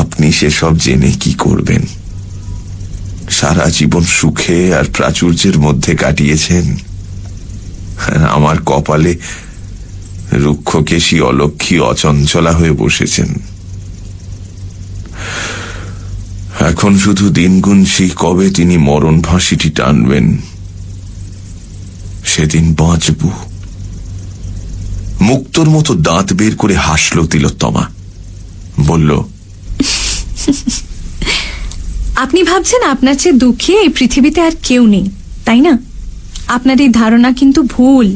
আপনি সেসব জেনে কি করবেন? সারা জীবন সুখে আর প্রাচুর্যের মধ্যে কাটিয়েছেন, আমার কপালে রুক্ষকেশী অলক্ষী অচঞ্চলা হয়ে বসেছেন। এখন শুধু দিন গুনছি কবে তিনি মরণ ফাঁসিটি টানবেন, সেদিন বাঁচব। মুক্তোর মতো দাঁত বের করে হাসল তিলোত্তমা। বলল, আপনি ভাবছেন আপনার চেয়ে দুঃখী এই পৃথিবীতে আর কেউ নেই, তাই না? আপনার এই ধারণা কিন্তু ভুল।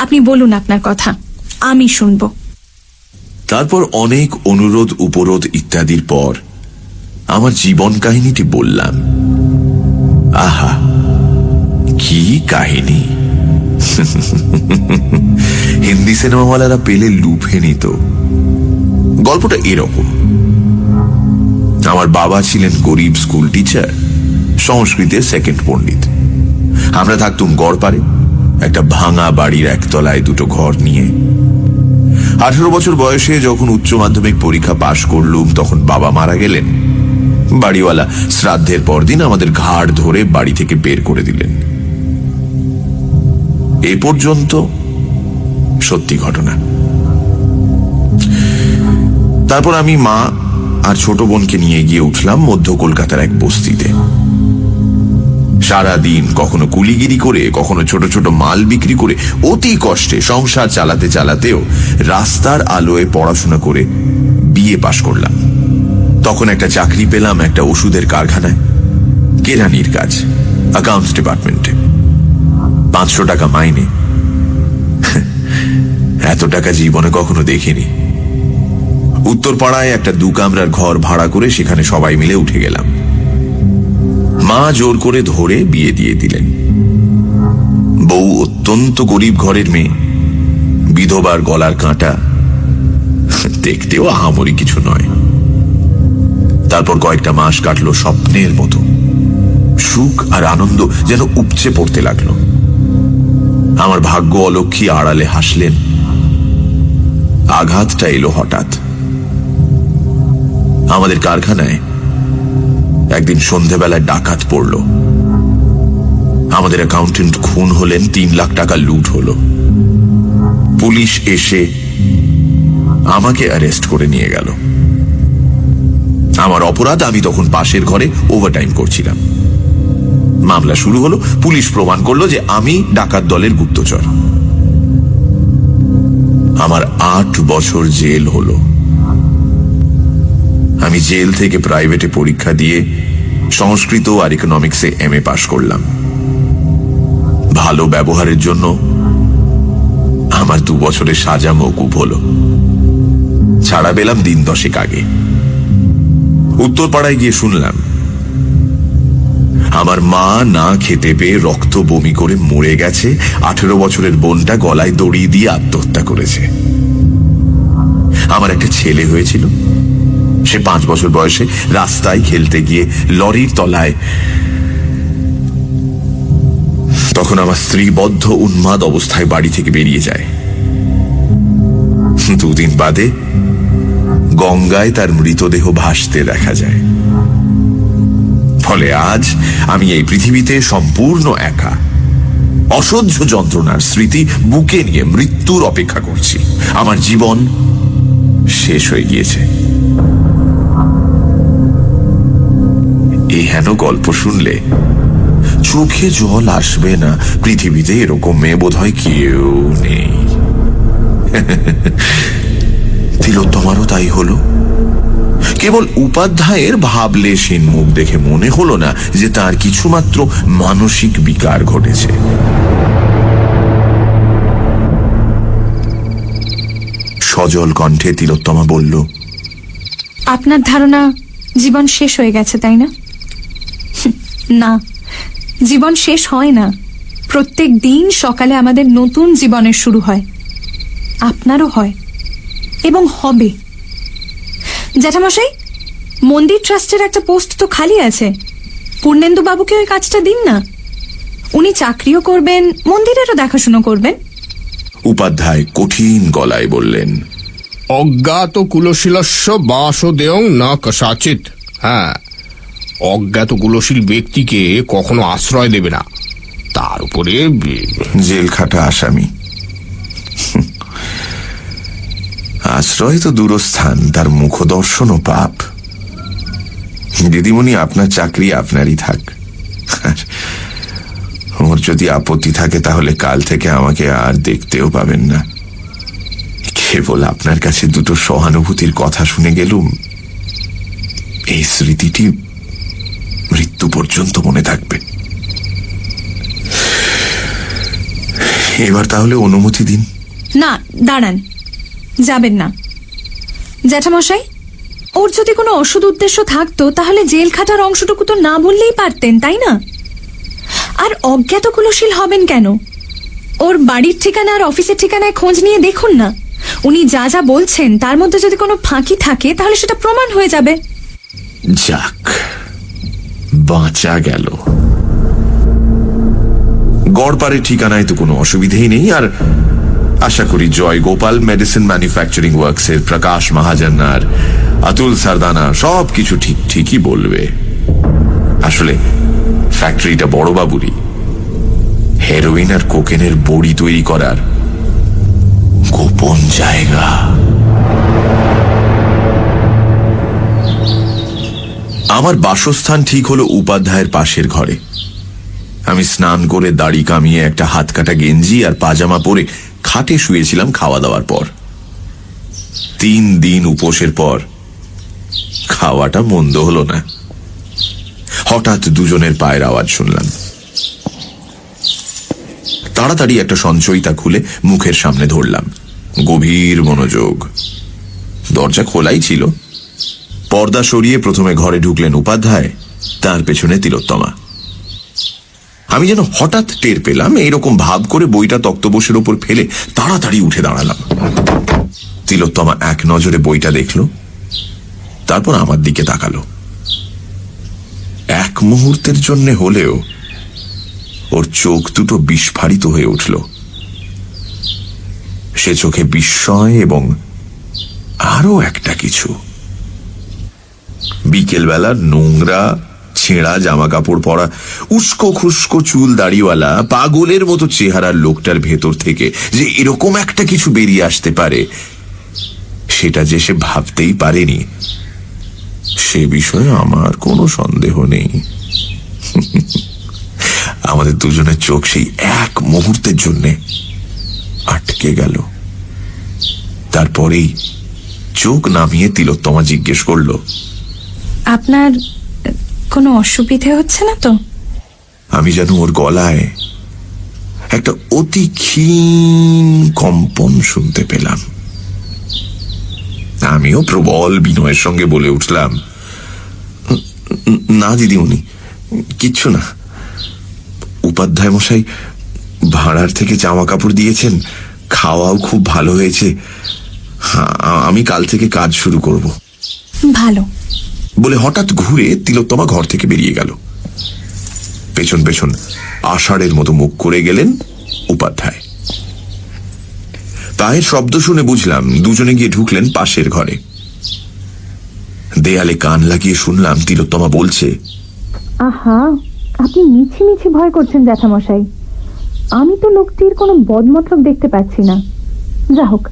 আপনি বলুন আপনার কথা, আমি শুনব। তারপর অনেক অনুরোধ উপরোধ ইত্যাদির পর আমার জীবন কাহিনীটি বললাম। আহা, কি কাহিনী! হিন্দি সিনেমাওয়ালারা পেলে লুফে নিত। গল্পটা এরকম, আমার বাবা ছিলেন গরিব স্কুল টিচার, সংস্কৃতের সেকেন্ড পণ্ডিত। আমরা থাকতুম গড়পাড়ে একটা ভাঙা বাড়ির একতলায় দুটো ঘর নিয়ে। 18 বছর বয়সে যখন উচ্চ মাধ্যমিক পরীক্ষা পাশ করলুম তখন বাবা মারা গেলেন। বাড়িওয়ালা শ্রাদ্ধের পরদিন আমাদের ঘাড় ধরে বাড়ি থেকে বের করে দিলেন। এ পর্যন্ত সত্যি ঘটনা। তারপর আমি মা আর ছোট বোনকে নিয়ে গিয়ে উঠলাম মধ্য কলকাতার এক বস্তিতে। সারাদিন কখনো কুলিগিরি করে, কখনো ছোট ছোট মাল বিক্রি করে অতি কষ্টে সংসার চালাতে চালাতেও রাস্তার আলোয় পড়াশোনা করে বিএ পাশ করলাম। তখন একটা চাকরি পেলাম একটা ওষুধের কারখানায়, কেরানির কাজ, অ্যাকাউন্টস ডিপার্টমেন্টে। 500 টাকা মাইনে। এত টাকা জীবনে কখনো দেখিনি। উত্তরপাড়ায় একটা 2 কামরার ঘর ভাড়া করে সেখানে সবাই মিলে উঠে গেলাম। মা জোর করে ধরে বিয়ে দিয়ে দিলেন। বউ অত্যন্ত গরিব ঘরের মেয়ে, বিধবার গলার কাঁটা, দেখতেও আহামরি কিছু নয়। তারপর কয়েকটা মাস কাটলো স্বপ্নের মতো। সুখ আর আনন্দ যেন উপচে পড়তে লাগলো। আমার ভাগ্য অলক্ষী আড়ালে হাসলেন। আঘাতটা এলো হঠাৎ। আমাদের কারখানায় একদিন সন্ধেবেলায় ডাকাত পড়ল। আমাদের অ্যাকাউন্টেন্ট খুন হলেন, 3 লাখ টাকা লুট হলো। পুলিশ এসে আমাকে অ্যারেস্ট করে নিয়ে গেল। আমার অপরাধ, আমি তখন পাশের ঘরে ওভারটাইম করছিলাম। মামলা শুরু হলো। পুলিশ প্রমাণ করলো যে আমি ডাকাত দলের গুপ্তচর। আমার 8 বছর জেল হলো। আমি জেল থেকে প্রাইভেটে পরীক্ষা দিয়ে সংস্কৃত আর ইকোনমিক্সে এমএ পাশ করলাম। ভালো ব্যবহারের জন্য আমার 2 বছরের সাজা মওকুফ হলো। ছাড়া পেলাম দিন 10 আগে। উত্তরপাড়ায় গিয়ে শুনলাম আমার মা না খেতে পেয়ে রক্ত বমি করে মরে গেছে, 18 বছরের বোনটা গলায় দড়ি দিয়ে আত্মহত্যা করেছে। আমার একটা ছেলে হয়েছিল, সে 5 বছর বয়সে রাস্তায় খেলতে গিয়ে লরির তলায়। তখন আমার স্ত্রী বদ্ধ উন্মাদ অবস্থায় বাড়ি থেকে বেরিয়ে যায়। 2 দিন বাদে গঙ্গায় তার মৃতদেহ ভাসতে দেখা যায়। ফলে আজ আমি এই পৃথিবীতে সম্পূর্ণ একা, অসহ্য যন্ত্রণার স্মৃতি বুকে নিয়ে মৃত্যুর অপেক্ষা করছি। আমার জীবন শেষ হয়ে গিয়েছে। এই হেন গল্প শুনলে চোখে জল আসবে না। পৃথিবীতে এরকম মেয়ে বোধহয় কেউ নেই। তিলোত্তমারও তাই হলো। কেবল উপাধ্যায়ের ভাবলেশীন মুখ দেখে মনে হলো না যে তার কিছুমাত্র মানসিক বিকার ঘটেছে। সজল কণ্ঠে তিলোত্তমা বলল, আপনার ধারণা জীবন শেষ হয়ে গেছে, তাই না? না, জীবন শেষ হয় না। প্রত্যেক দিন সকালে আমাদের নতুন জীবনের শুরু হয়। আপনারও হয় এবং হবে। জ্যাঠামশাই, মন্দির ট্রাস্টের একটা পোস্ট তো খালি আছে। পূর্ণেন্দু বাবুকে ওই কাজটা দিন না। উনি চাকরিও করবেন, মন্দিরেরও দেখাশুনো করবেন। উপাধ্যায় কঠিন গলায় বললেন, অজ্ঞাত কুলশীলস্য বাসদেয়ং না কসাচিৎ। হ্যাঁ, অজ্ঞাত কুলশীল ব্যক্তিকে কখনো আশ্রয় দেবে না। তার উপরে জেল খাটা আসামি। আশ্রয় তো দূরস্থান, তার মুখদর্শনও পাপ। দিদিমণি, আপনার চাকরি আপনারই থাক। ওর যদি আপত্তি থাকে তাহলে কাল থেকে আমাকে আর দেখতেও পাবেন না। কেবল আপনার কাছে 2টো সহানুভূতির কথা শুনে গেলুম। এই স্মৃতিটি মৃত্যু পর্যন্ত মনে থাকবে। এবার তাহলে অনুমতি দিন। না, দাঁড়ান, যাবেন না। জ্যাঠামশাই, ওর যদি কোনো অসৎ উদ্দেশ্য থাকতো তাহলে জেল খাটার অংশটুকু তো না বললেই পারতেন, তাই না? আর অজ্ঞাত কুলশীল হবেন কেন? ওর বাড়ির ঠিকানা আর অফিসের ঠিকানায় খোঁজ নিয়ে দেখুন না। উনি যা যা বলছেন তার মধ্যে যদি কোনো ফাঁকি থাকে তাহলে সেটা প্রমাণ হয়ে যাবে। যাক, বাঁচা গেল। গড়পাড়ের ঠিকানায় তো কোনো অসুবিধেই নেই, আর আশা করি জয় গোপাল মেডিসিন ম্যানুফ্যাকচারিং ওয়ার্কসের প্রকাশ মহাজন আর অতুল সারদানা সব কিছু ঠিকই বলবে। আসলে ফ্যাক্টরিটা বড়বাবুরই। হেরোইন আর কোকেনের বড়ি তৈরি করার গোপন জায়গা। আমার বাসস্থান ঠিক হলো উপাধ্যায়ের পাশের ঘরে। আমি স্নান করে দাড়ি কামিয়ে একটা হাত কাটা গেঞ্জি আর পাজামা পরে খাটে শুয়েছিলাম খাওয়া দাওয়ার পর। 3 দিন উপোসের পর খাওয়াটা মন্দ হলো না। হঠাৎ দুজনের পায়ের আওয়াজ শুনলাম। তাড়াতাড়ি একটা সঞ্চয়িতা খুলে মুখের সামনে ধরলাম। গভীর মনোযোগ। দরজা খোলাই ছিল। পর্দা সরিয়ে প্রথমে ঘরে ঢুকলেন উপাধ্যায়, তার পেছনে তিলোত্তমা। আমি যেন হঠাৎ টের পেলাম, এইরকম ভাব করে বইটা তক্তপোষের ওপর ফেলে তাড়াতাড়ি উঠে দাঁড়ালাম। তিলোত্তমা এক নজরে বইটা দেখল, তারপর আমার দিকে তাকালো। এক মুহূর্তের জন্য হলেও ওর চোখ দুটো বিস্ফারিত হয়ে উঠল। সে চোখে বিস্ময় এবং আরো একটা কিছু। বিকেলবেলার নোংরা ছেঁড়া জামা কাপড় পরা, উস্কো খুস্কো চুল দাড়িওয়ালা পাগলের মতো চেহারার লোকটার ভেতর থেকে যে এরকম একটা কিছু বেরিয়ে আসতে পারে, সেটা যে সে ভাবতেই পারেনি, সে বিষয়ে আমার কোনো সন্দেহ নেই। আমাদের দুজনের চোখ সেই এক মুহূর্তের জন্যে আটকে গেল। তারপরেই চোখ নামিয়ে তিলোত্তমা জিজ্ঞেস করল, আপনার কোনো অসুবিধে হচ্ছে না তো? আমি যেন ওর গলায় একটা অতি ক্ষীণ কম্পন শুনতে পেলাম। আমিও প্রবল বিনয়ের সঙ্গে বলে উঠলাম, না দিদিমণি, কিচ্ছু না। উপাধ্যায় মশাই ভাড়ার থেকে জামা কাপড় দিয়েছেন, খাওয়াও খুব ভালো হয়েছে। আমি কাল থেকে কাজ শুরু করব। ভালো বলে হঠাৎ ঘুরে তিলোত্তমা ঘর থেকে বেরিয়ে গেল। পেছন পেছন আষাঢ়ের মতো মুখ করে গেলেন উপাধ্যায়। পায়ের শব্দ শুনে বুঝলাম দুজনে গিয়ে ঢুকলেন পাশের ঘরে। দেয়ালে কান লাগিয়ে শুনলাম তিলোত্তমা বলছে, আহা, আপনি মিছি মিছি ভয় করছেন জ্যাঠামশাই। আমি তো লোকটির কোনো বদমতলব দেখতে পাচ্ছি না। যা হোক,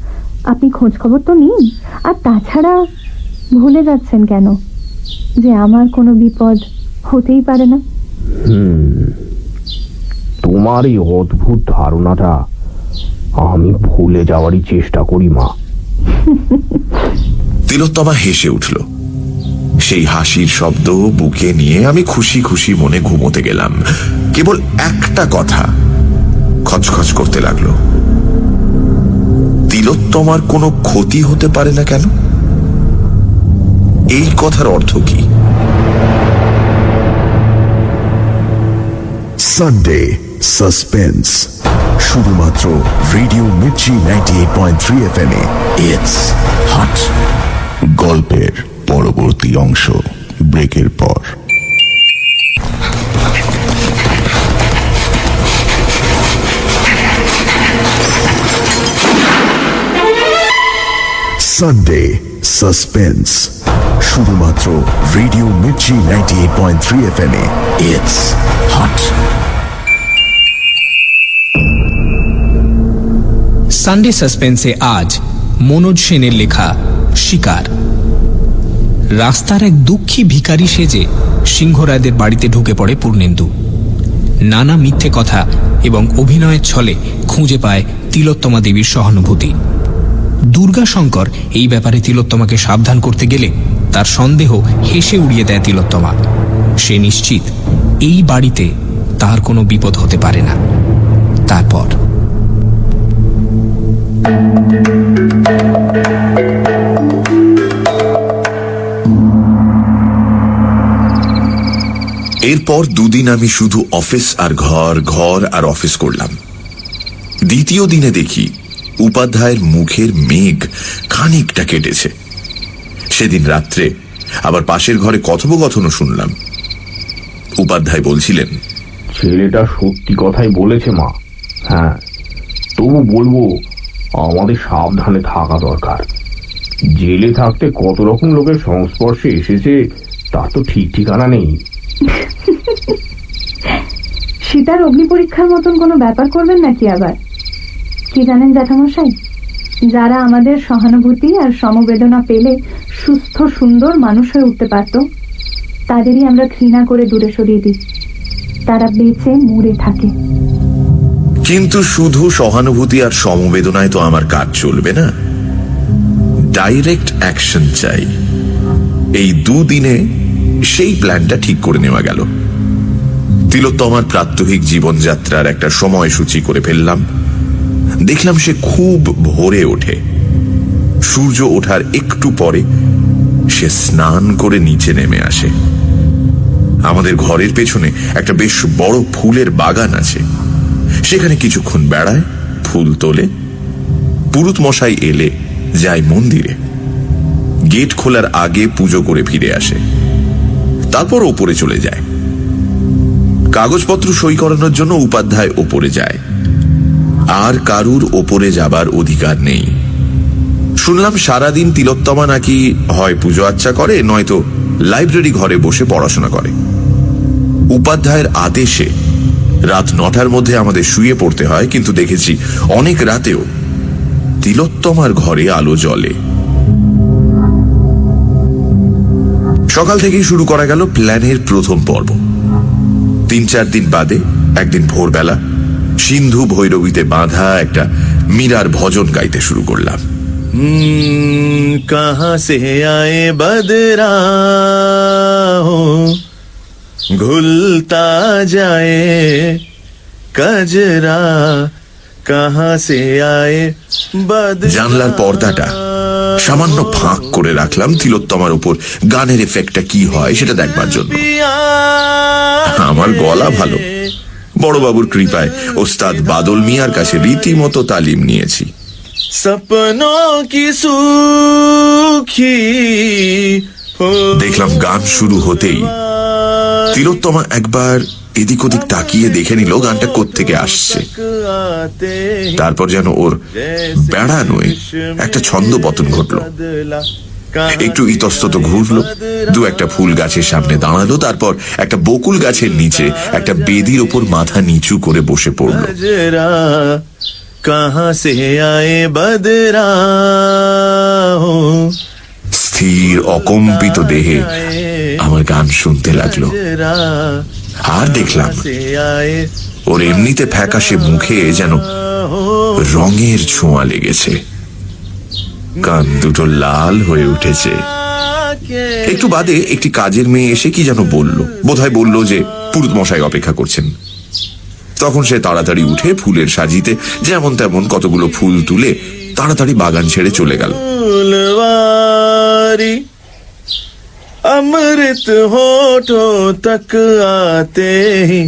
আপনি খোঁজ খবর তো নিন। আর তাছাড়া ভুলে যাচ্ছেন কেন যে আমার কোনো বিপদ হতেই পারে না? তোমার এই অদ্ভুত ধারণাটা আমি ভুলে যাওয়ারই চেষ্টা করি মা। তিলোত্তমা হেসে উঠল। সেই হাসির শব্দ বুকে নিয়ে আমি খুশি খুশি মনে ঘুমোতে গেলাম। কেবল একটা কথা খচখচ করতে লাগলো, তিলোত্তমার কোনো ক্ষতি হতে পারে না কেন? এই কথার অর্থ কি? সানডে সাসপেন্স, শুধুমাত্র রেডিও মির্চি 98.3 FM এ। It's hot. গল্পের পরবর্তী অংশ ব্রেকের পর। সানডে সাসপেন্স, শুধুমাত্র রেডিও মির্চি 98.3 FM এ। It's hot. সানডে সাসপেন্সে আজ মনোজ সেনের লেখা শিকার। রাস্তার এক দুঃখী ভিখারি সেজে সিংহরায়দের বাড়িতে ঢুকে পড়ে পূর্ণেন্দু। নানা মিথ্যে কথা এবং অভিনয়ের ছলে খুঁজে পায় তিলোত্তমা দেবীর সহানুভূতি। দুর্গাশঙ্কর এই ব্যাপারে তিলোত্তমাকে সাবধান করতে গেলে তার সন্দেহ হেসে উড়িয়ে দেয় তিলোত্তমা। সে নিশ্চিত এই বাড়িতে তার কোনো বিপদ হতে পারে না। তারপর এরপর 2 দিন আমি শুধু অফিস আর ঘর, ঘর আর অফিস করলাম। দ্বিতীয় দিনে দেখি উপাধ্যায়ের মুখের মেঘ খানিকটা কেটেছে। সেদিন রাত্রে আবার পাশের ঘরে কথোপকথনও শুনলাম। উপাধ্যায় বলছিলেন, ছেলেটা সত্যি কথাই বলেছে মা। হ্যাঁ, তবু বলবো আমাদের সাবধানে থাকা দরকার। জেলে থাকতে কত রকম লোকের সংস্পর্শে এসেছে তার তো ঠিক ঠিকানা নেই। সীতার অগ্নি পরীক্ষার মতন কোনো ব্যাপার করবেন নাকি আবার? কি জানেন জ্যাঠামশাই, যারা আমাদের সহানুভূতি আর সমবেদনা পেলে সুস্থ সুন্দর মানুষ হয়ে উঠতে পারত, তাদেরই আমরা ঘৃণা করে দূরে সরিয়ে দিই। তারা বেঁচে মরে থাকে। কিন্তু শুধু সহানুভূতি আর সমবেদনায় তো আমার কাজ চলবে না, ডাইরেক্ট অ্যাকশন চাই। এই দুদিনে সেই প্ল্যানটা ঠিক করে নেওয়া গেল। তিলোত্তমার প্রাত্যহিক জীবনযাত্রার একটা সময়সূচি করে ফেললাম। দেখলাম সে খুব ভোরে ওঠে। সূর্য ওঠার একটু পরে সে স্নান করে নিচে নেমে আসে। আমাদের ঘরের পেছনে একটা বেশ বড় ফুলের বাগান আছে। সেখানে কিছুক্ষণ বেড়ায়, ফুল তোলে। পুরুত মশাই এলে যায় মন্দিরে। গেট খোলার আগে পুজো করে ফিরে আসে, তারপর ওপরে চলে যায়। কাগজপত্র সই করানোর জন্য উপাধ্যায় ওপরে যায়। আর কারুর ওপরে যাবার অধিকার নেই। শুনলাম সারাদিন তিলোত্তমা নাকি হয় পুজো আচ্চা করে, নয়তো লাইব্রেরি ঘরে বসে পড়াশোনা করে। উপাধ্যায়ের আদেশে রাত 9টার মধ্যে আমাদের শুয়ে পড়তে হয়, কিন্তু দেখেছি অনেক রাতেও তিলোত্তমার ঘরে আলো জ্বলে। সকাল থেকেই শুরু করা গেল প্ল্যানের প্রথম পর্ব। 3-4 দিন বাদে একদিন ভোরবেলা সিন্ধু ভৈরবীতে বাঁধা একটা মীরার ভজন গাইতে শুরু করলাম। कहाँ से आए बदरा हो घुलता जाए कजरा कहाँ से आए बदरा। জানলার পর্দাটা সামান্য ফাঁক করে রাখলাম তিলোত্তমার উপর গানের এফেক্টটা কি হয় সেটা দেখবার জন্য। আমার গলা ভালো, বড়বাবুর কৃপায় ওস্তাদ বাদল মিয়ার কাছে রীতিমতো তালিম নিয়েছি। सपनों की सूखी দেখলাম গান শুরু হতেই তিলোত্তমা একবার এদিক ওদিক তাকিয়ে দেখে নিল গানটা কোত্থেকে আসছে। তারপর যেন ওর বেড়ানোয় একটা ছন্দ পতন ঘটল। একটু ইতস্তত ঘুরলো, 2-1 ফুল গাছের সামনে দাঁড়ালো, তারপর একটা বকুল গাছের নিচে একটা বেদির ওপর মাথা নিচু করে বসে পড়ল। कहाँ से आए बदरा हो স্থির অকম্পিত দেহে আমার গান শুনতে লাগলো। আর দেখলাম ওর এমনিতে ফ্যাকাশে মুখে যেন রঙের ছোঁয়া লেগেছে। কান দুটো লাল হয়ে উঠেছে। একটু বাদে একটি কাজের মেয়ে এসে কি যেন বলল, বোধহয় বলল যে পুরুত মশাই অপেক্ষা করছেন। তখন সে তাড়াতাড়ি উঠে ফুলের সাজিতে যেমন তেমন কতগুলো ফুল তুলে তাড়াতাড়ি বাগান ছেড়ে চলে গেল। अमृत होठों तक आते ही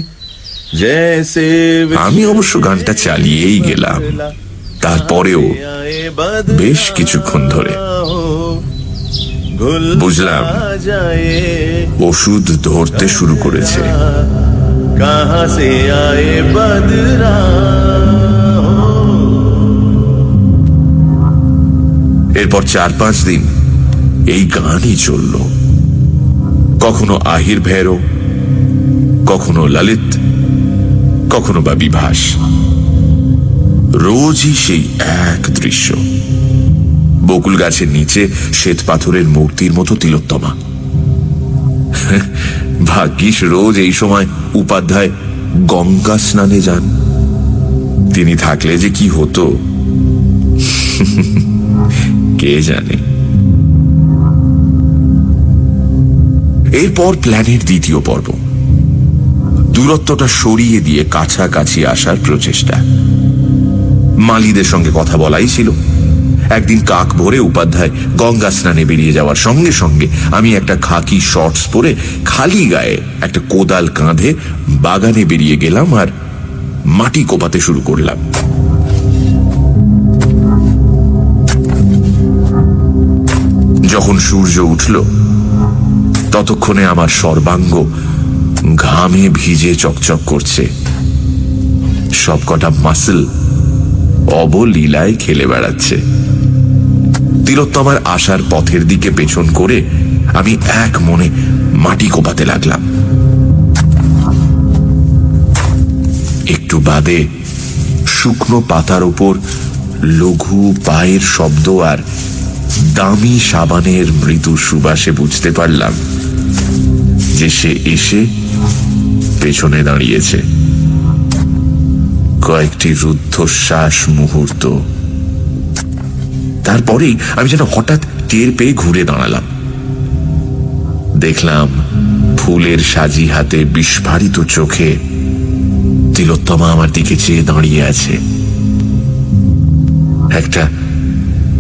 जैसे আমি অবশ্য গানটা চালিয়েই গেলাম। তারপরেও বেশ কিছুক্ষণ ধরে বুঝলাম ওষুধ ধরতে শুরু করেছে। कहाँ से आए बदरा। এরপর 4-5 দিন এই গানই চলল। কখনো আহির ভৈরব, কখনো ললিত, কখনো বা বিভাস। রোজই সেই এক দৃশ্য। বকুল গাছের নিচে শ্বেত পাথরের মূর্তির মতো তিলোত্তমা। ভাগ্যিস রোজ এই সময় উপাধ্যায় গঙ্গা স্নানে যান। তিনি থাকলে যে কি হতো কে জানে। এরপর প্ল্যানের দ্বিতীয় পর্ব, দূরত্বটা সরিয়ে দিয়ে কাছাকাছি আসার প্রচেষ্টা। মালিদের সঙ্গে কথা বলাই ছিল। একদিন কাক ভরে উপাধ্যায় গঙ্গা স্নানে বেরিয়ে যাওয়ার সঙ্গে সঙ্গে আমি একটা খাকি শর্টস পরে খালি গায়ে একটা কোদাল কাঁধে বাগানে বেরিয়ে গেলাম আর মাটি কোপাতে শুরু করলাম। সূর্য উঠল ততক্ষণে আমার সর্বাঙ্গ ঘামে ভিজে চকচক করছে। সবকটা মাসল অবলীলায় খেলে বেড়াচ্ছে। তিলোত্তমার আসার পথের দিকে পেছন করে আমি এক মনে মাটি কোপাতে লাগলাম। একটু বাদে শুকনো পাতার উপর লঘু পায়ের শব্দ আর দামি সাবানের মৃদু সুবাসে বুঝতে পারলাম যে সে এসে পেছনে দাঁড়িয়েছে। কয়েকটি রুদ্ধশ্বাস মুহূর্ত, তারপরেই আমি যেন হঠাৎ টের পেয়ে ঘুরে দাঁড়ালাম। দেখলাম ফুলের সাজি হাতে বিস্ফারিত চোখে তিলোত্তমা আমার দিকে চেয়ে দাঁড়িয়ে আছে। একটা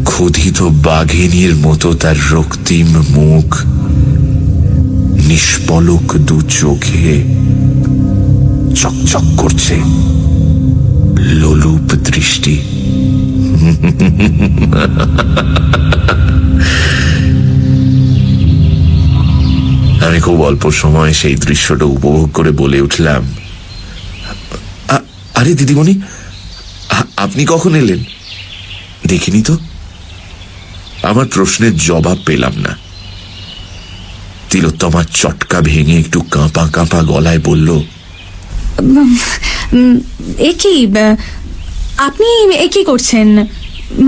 ক্ষুধিত বাঘিনীর মতো তার রক্তিম মুখ, নিষ্পলক দু চোখে চকচক করছে লোলুপ দৃষ্টি। আমি খুব অল্প সময় সেই দৃশ্যটা উপভোগ করে বলে উঠলাম, আরে দিদিমণি, আপনি কখন এলেন? দেখিনি তো। আমার প্রশ্নের জবাব পেলাম না। তিলোত্তমা চটকা ভেঙে একটু কাঁপা কাঁপা গলায় বলল, আপনি কি করছেন?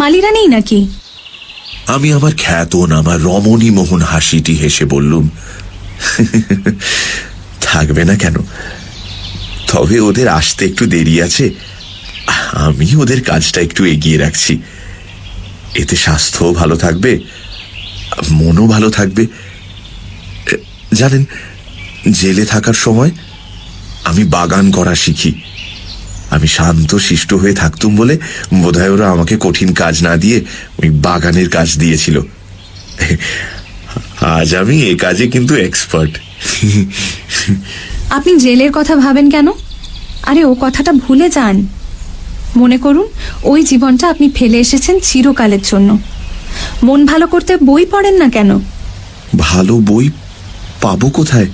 মালিরা নেই নাকি? আমি আমার খ্যাতন, আমার রমণী মোহন হাসিটি হেসে বললুম, থাকবে না কেন, তবে ওদের আসতে একটু দেরি আছে। আমি ওদের কাজটা একটু এগিয়ে রাখছি, এতে স্বাস্থ্যও ভালো থাকবে, মনও ভালো থাকবে। জানেন, জেলে থাকার সময় আমি বাগান করা শিখি। আমি শান্ত শিষ্ট হয়ে থাকতুম বলে বোধহয় ওরা আমাকে কঠিন কাজ না দিয়ে ওই বাগানের কাজ দিয়েছিল। আজ আমি এ কাজে কিন্তু এক্সপার্ট। আপনি জেলের কথা ভাবেন কেন? আরে ও কথাটা ভুলে যান। মনে করুন ওই জীবনটা আপনি ফেলে এসেছেন চিরকালের জন্য। মন ভালো করতে বই পড়েন না কেন? ভালো বই পাবো কোথায়?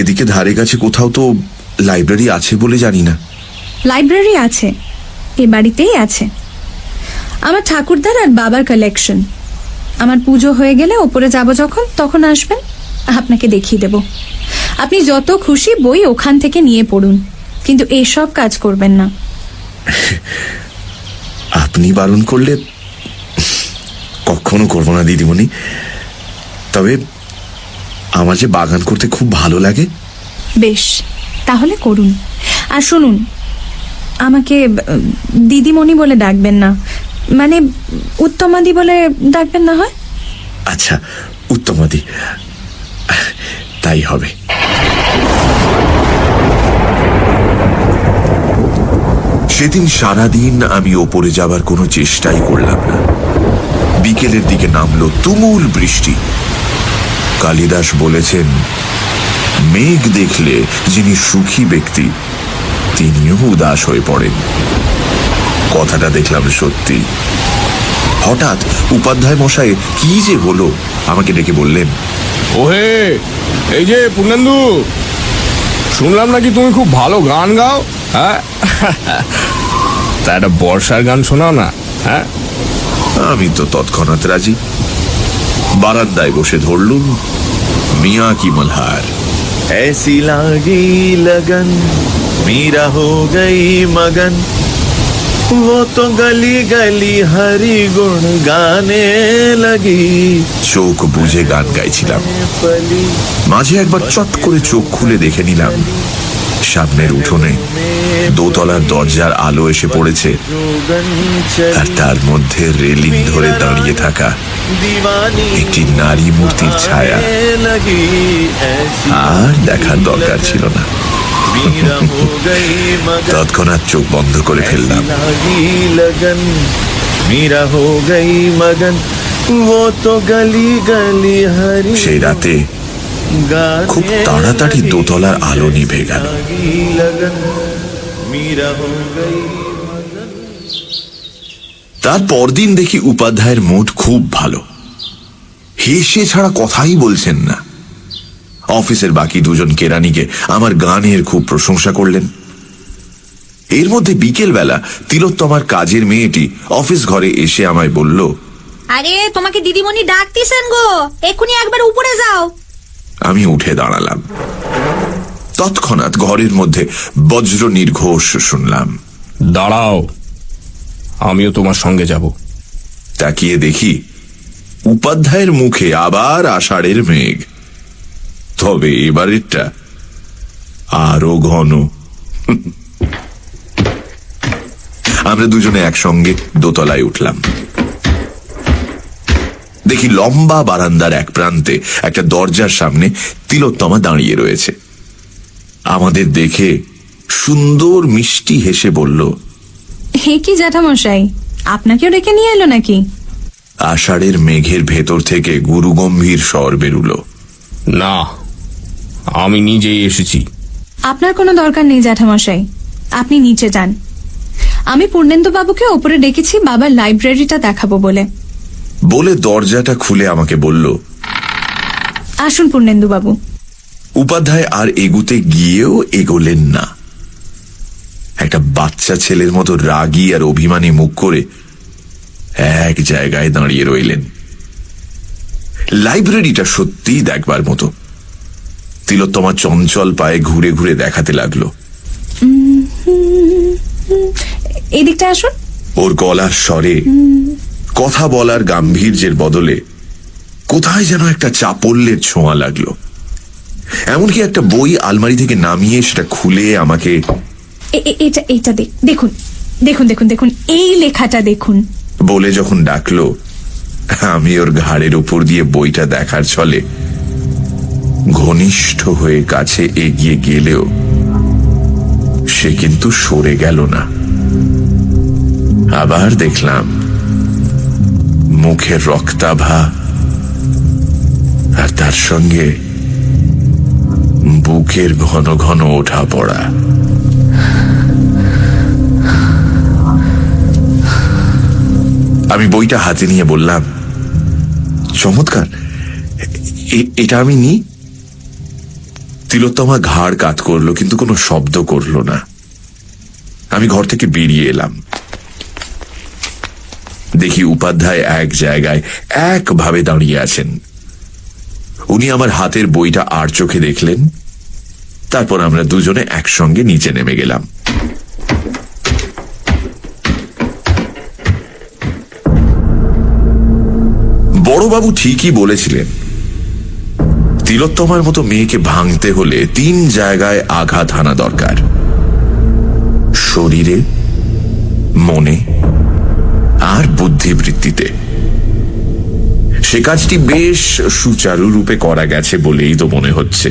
এদিকে ধারে কাছে কোথাও তো লাইব্রেরি আছে বলে জানি না। লাইব্রেরি আছে, এ বাড়িতেই আছে। আমার ঠাকুরদার আর বাবার কালেকশন। আমার পুজো হয়ে গেলে ওপরে যাব যখন, তখন আসবেন, আপনাকে দেখিয়ে দেব। আপনি যত খুশি বই ওখান থেকে নিয়ে পড়ুন, কিন্তু এসব কাজ করবেন না। আপনি বারণ করলে কখনো করবো না দিদিমণি। তবে আমার যে বাগান করতে খুব ভালো লাগে। বেশ, তাহলে করুন। আর শুনুন, আমাকে দিদিমণি বলে ডাকবেন না, মানে উত্তমাদি বলে ডাকবেন না হয়? আচ্ছা, উত্তমাদি, তাই হবে। সেদিন সারাদিন আমি ওপরে যাবার কোনো চেষ্টাই করলাম না। বিকেলের দিকে নামলো তুমুল বৃষ্টি। কালিদাস বলেছেন, মেঘ দেখলে যিনি সুখী ব্যক্তি তিনিও উদাস হয়ে পড়েন। কথাটা দেখলাম সত্যি। হঠাৎ উপাধ্যায় মশাই কি যে হলো, আমাকে ডেকে বললেন, ওহে, এই যে পূর্ণেন্দু, শুনলাম নাকি তুমি খুব ভালো গান গাও। হ্যাঁ, তা একটা বর্ষার গান শোনাও না। হ্যাঁ, আমি তো তৎক্ষণাৎ রাজি। বারান্দায় বসে ধরলুম মিয়া কি মলহার। ऐसी लागी लगन मीरा हो गई मगन वो तो गली गली हरि गुण गाने लगी। চোখ বুঝে গান গাইছিলাম। মাঝে একবার চট করে চোখ খুলে দেখে নিলাম সামনের উঠোনে দোতলার দরজার আলো এসে পড়েছে, আর তার মধ্যে রেলিং ধরে দাঁড়িয়ে থাকা একটি নারী মূর্তির ছায়া। আর দেখার দরকার ছিল না। তৎক্ষণাৎ চোখ বন্ধ করে ফেললাম। সেই রাতে খুব তাড়াতাড়ি দোতলার আলো নিভে গেল। তার পরদিন দেখি উপাধ্যায়ের মুড খুব ভালো। হেসে ছাড়া কথাই বলছেন না। অফিসের বাকি দুজন কেরানিকে আমার গানের খুব প্রশংসা করলেন। এর মধ্যে বিকেলবেলা তিলোত্তমার কাজের মেয়েটি অফিস ঘরে এসে আমায় বলল, আরে তোমাকে দিদিমণি ডাকতেছেন গো, এক্ষুনি একবার উপরে যাও। আমি উঠে দাঁড়ালাম। তৎক্ষণাৎ ঘরের মধ্যে বজ্র নির্ঘোষ শুনলাম, দাঁড়াও, আমিও তোমার সঙ্গে যাব। তাকিয়ে দেখি উপাধ্যায়ের মুখে আবার আষাঢ়ের মেঘ, তবে এবারেরটা আরো ঘন। আমরা দুজনে একসঙ্গে দোতলায় উঠলাম। দেখি লম্বা বারান্দার এক প্রান্তে একটা দরজার সামনে তিলোত্তমা দাঁড়িয়ে রয়েছে। আমাদের দেখে সুন্দর মিষ্টি হেসে বলল, হে কি জ্যাঠামশাই, আপনাকেও ডেকে নিয়ে এলো নাকি? আষাঢ়ের মেঘের ভেতর থেকে গুরুগম্ভীর স্বর বেরুল, না, আমি নিজেই এসেছি। আপনার কোনো দরকার নেই জ্যাঠামশাই, আপনি নিচে যান। আমি পূর্ণেন্দু বাবুকে ওপরে ডেকেছি বাবার লাইব্রেরিটা দেখাবো বলে। বলে দরজাটা খুলে আমাকে বলল, আসুন পূর্ণেন্দু বাবু। উপাধ্যায় আর এগুতে গিয়েও এগোলেন না। একটা বাচ্চা ছেলের মতো রাগী আর অভিমানী মুখ করে এক জায়গায় দাঁড়িয়ে রইলেন। লাইব্রেরিটা সত্যিই দেখবার মতো। তিলোত্তমা চঞ্চল পায়ে ঘুরে ঘুরে দেখাতে লাগলো। এদিকটা আসুন। ওর গলার স্বরে কথা বলার গাম্ভীর্যের বদলে কোথায় যেন একটা চাপল্যের ছোঁয়া লাগলো। এমনকি একটা বই আলমারি থেকে নামিয়ে সেটা খুলে আমাকে, এটা দেখুন দেখুন দেখুন দেখুন, এই লেখাটা দেখুন বলে যখন ডাকলো, আমি ওর ঘাড়ের উপর দিয়ে বইটা দেখার ছলে ঘনিষ্ঠ হয়ে কাছে এগিয়ে গেলেও সে কিন্তু সরে গেল না। আবার দেখলাম মুখের রক্তাভা, আর তার সঙ্গে বুকের ঘন ঘন ওঠা পড়া। আমি বইটা হাতে নিয়ে বললাম, চমৎকার, এটা আমি নি। তিলোত্তমা ঘাড় কাত করলো, কিন্তু কোনো শব্দ করলো না। আমি ঘর থেকে বেরিয়ে এলাম। দেখি উপাধ্যায় এক জায়গায় একভাবে দাঁড়িয়ে আছেন। উনি আমার হাতের বইটা আর চোখে দেখলেন। তারপর আমরা দুজনে একসঙ্গে নিচে নেমে গেলাম। বড়বাবু ঠিকই বলেছিলেন, তিলোত্তমার মতো মেয়েকে ভাঙতে হলে 3 জায়গায় আঘাত হানা দরকার: শরীরে, মনে আর বুদ্ধিবৃত্তিতে। সে কাজটি বেশ সুচারুরূপে করা গেছে বলেই তো মনে হচ্ছে।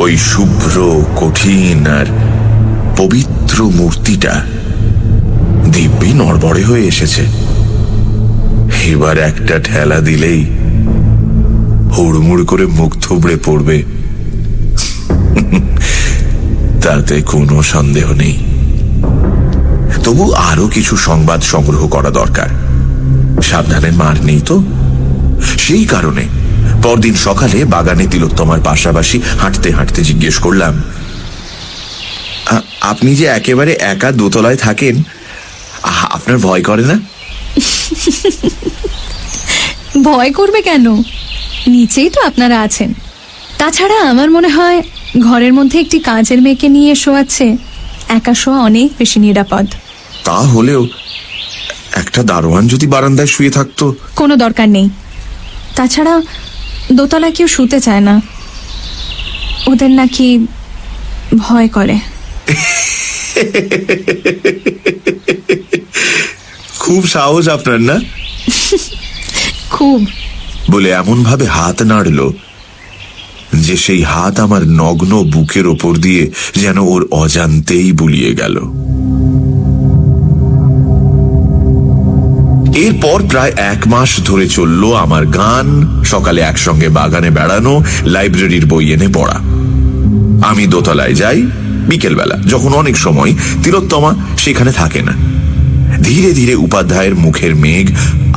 ওই শুভ্র, কঠিন আর পবিত্র মূর্তিটা দিব্যি নড়বড়ে হয়ে এসেছে। এবার একটা ঠেলা দিলেই হুড়মুড় করে মুখ থুবড়ে পড়বে, তাতে কোনো সন্দেহ নেই। তবু আরো কিছু সংবাদ সংগ্রহ করা দরকার। সাবধানের মার নেই তো। সেই কারণে পরদিন সকালে বাগানে তিলোত্তমার পাশাপাশি হাঁটতে হাঁটতে জিজ্ঞেস করলাম, আপনি যে একেবারে একা দোতলায় থাকেন, আপনার ভয় করে না? ভয় করবে কেন, নিচেই তো আপনারা আছেন। তাছাড়া আমার মনে হয় ঘরের মধ্যে একটি কাজের মেয়েকে নিয়ে শোয়াচ্ছে একা শোয়া অনেক বেশি নিরাপদ। তা হলেও একটা দারোয়ান যদি বারান্দায় শুয়ে থাকতো। কোনো দরকার নেই। তাছাড়া দোতলায় কেউ শুতে চায় না, ওদের নাকি ভয় করে। খুব সাহস আপনার না? খুব। বলে এমন ভাবে হাত নাড়ল যে সেই হাত আমার নগ্ন বুকের ওপর দিয়ে যেন ওর অজান্তেই বুলিয়ে গেল। এরপর প্রায় 1 মাস ধরে চলল আমার গান, সকালে একসঙ্গে বাগানে বেড়ানো, লাইব্রেরির বই এনে পড়া। আমি দোতলায় যাই বিকেলবেলা, যখন অনেক সময় তিলোত্তমা সেখানে থাকে না। ধীরে ধীরে উপাধ্যায়ের মুখের মেঘ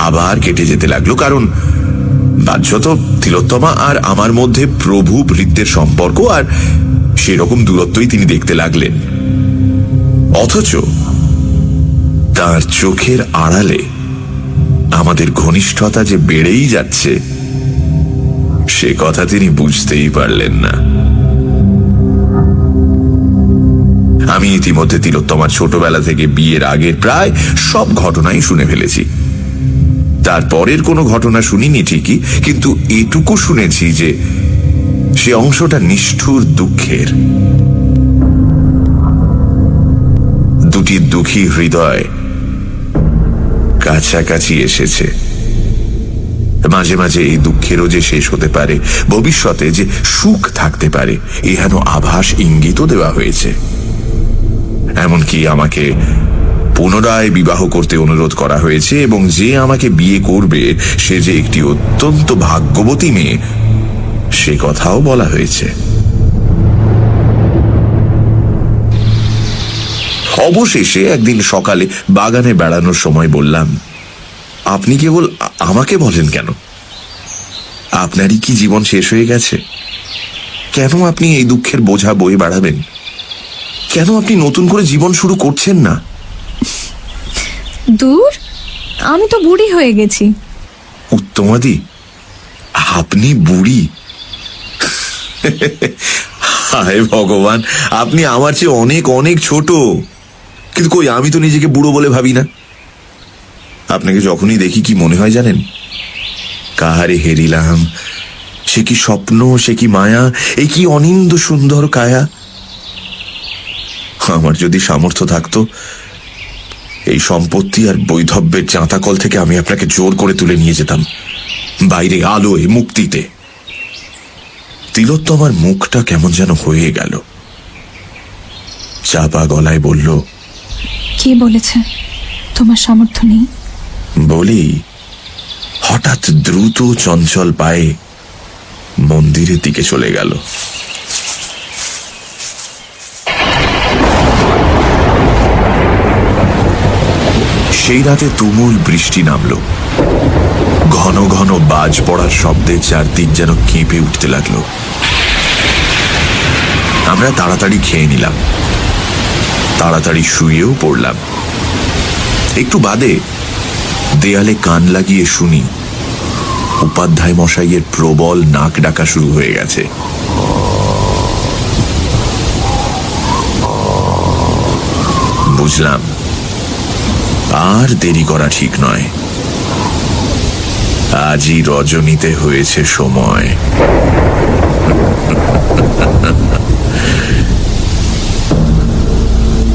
আবার কেটে যেতে লাগলো, কারণ বাহ্যত তিলোত্তমা আর আমার মধ্যে প্রভু ভৃত্যের সম্পর্ক, আর সেরকম দূরত্বই তিনি দেখতে লাগলেন। অথচ তার চোখের আড়ালে আমাদের ঘনিষ্ঠতা যে বেড়েই যাচ্ছে সে কথা তিনি বুঝতেই পারলেন না। আমি ইতিমধ্যে তিলোত্তমার ছোটবেলা থেকে বিয়ের আগের প্রায় সব ঘটনাই শুনে ফেলেছি। তারপরের কোনো ঘটনা শুনিনি ঠিকই, কিন্তু এটুকু শুনেছি যে সে অংশটা নিষ্ঠুর দুঃখের। দুটি দুঃখী হৃদয় কাছাকাছি এসেছে। মাঝে মাঝে এই দুঃখেরও যে শেষ হতে পারে, ভবিষ্যতে যে সুখ থাকতে পারে, এহেন আভাস ইঙ্গিতও দেওয়া হয়েছে। এমনকি আমাকে পুনরায় বিবাহ করতে অনুরোধ করা হয়েছে, এবং যে আমাকে বিয়ে করবে সে যে একটি অত্যন্ত ভাগ্যবতী মেয়ে সে কথাও বলা হয়েছে। অবশেষে একদিন সকালে বাগানে বেড়ানোর সময় বললাম, আপনি কেবল আমাকে বলেন কেন? আপনারই কি জীবন শেষ হয়ে গেছে? কেন আপনি এই দুঃখের বোঝা বয়ে বেড়াবেন? কেন আপনি নতুন করে জীবন শুরু করছেন না? দূর, আমি তো বুড়ি হয়ে গেছি। উত্তমাদি, আপনি বুড়ি? হায় ভগবান, আপনি আমার চেয়ে অনেক অনেক ছোট। কিন্তু কই, আমি তো নিজেকে বুড়ো বলে ভাবি না। আপনাকে যখনই দেখি কি মনে হয় জানেন? কাহারে হেরিলাম, সে কি স্বপ্ন, সে কি মায়া, এ কি অনিন্দ সুন্দর কায়া। আমার যদি সামর্থ্য থাকতো, এই সম্পত্তি আর বৈধব্যের চাঁতাকল থেকে আমি আপনাকে জোর করে তুলে নিয়ে যেতাম বাইরে আলোয়, মুক্তিতে। তিলোত্তমার মুখটা কেমন যেন হয়ে গেল। চাপা গলায় বলল, কে বলেছে তোমার সামর্থ্য নেই? বলি হঠাৎ দ্রুত চঞ্চল পায়ে মন্দিরের দিকে চলে গেল। সেই রাতে তুমুল বৃষ্টি নামল। ঘন ঘন বাজ পড়ার শব্দে চারদিক যেন কেঁপে উঠতে লাগলো। আমরা তাড়াতাড়ি খেয়ে নিলাম, তাড়াতাড়ি শুয়েও পড়লাম। একটু বাদে দেয়ালে কান লাগিয়ে শুনি উপাধ্যায় মশাইয়ের প্রবল নাক ডাকা শুরু হয়ে গেছে। বুঝলাম আর দেরি করা ঠিক নয়। আজই রজনীতে হয়েছে সময়।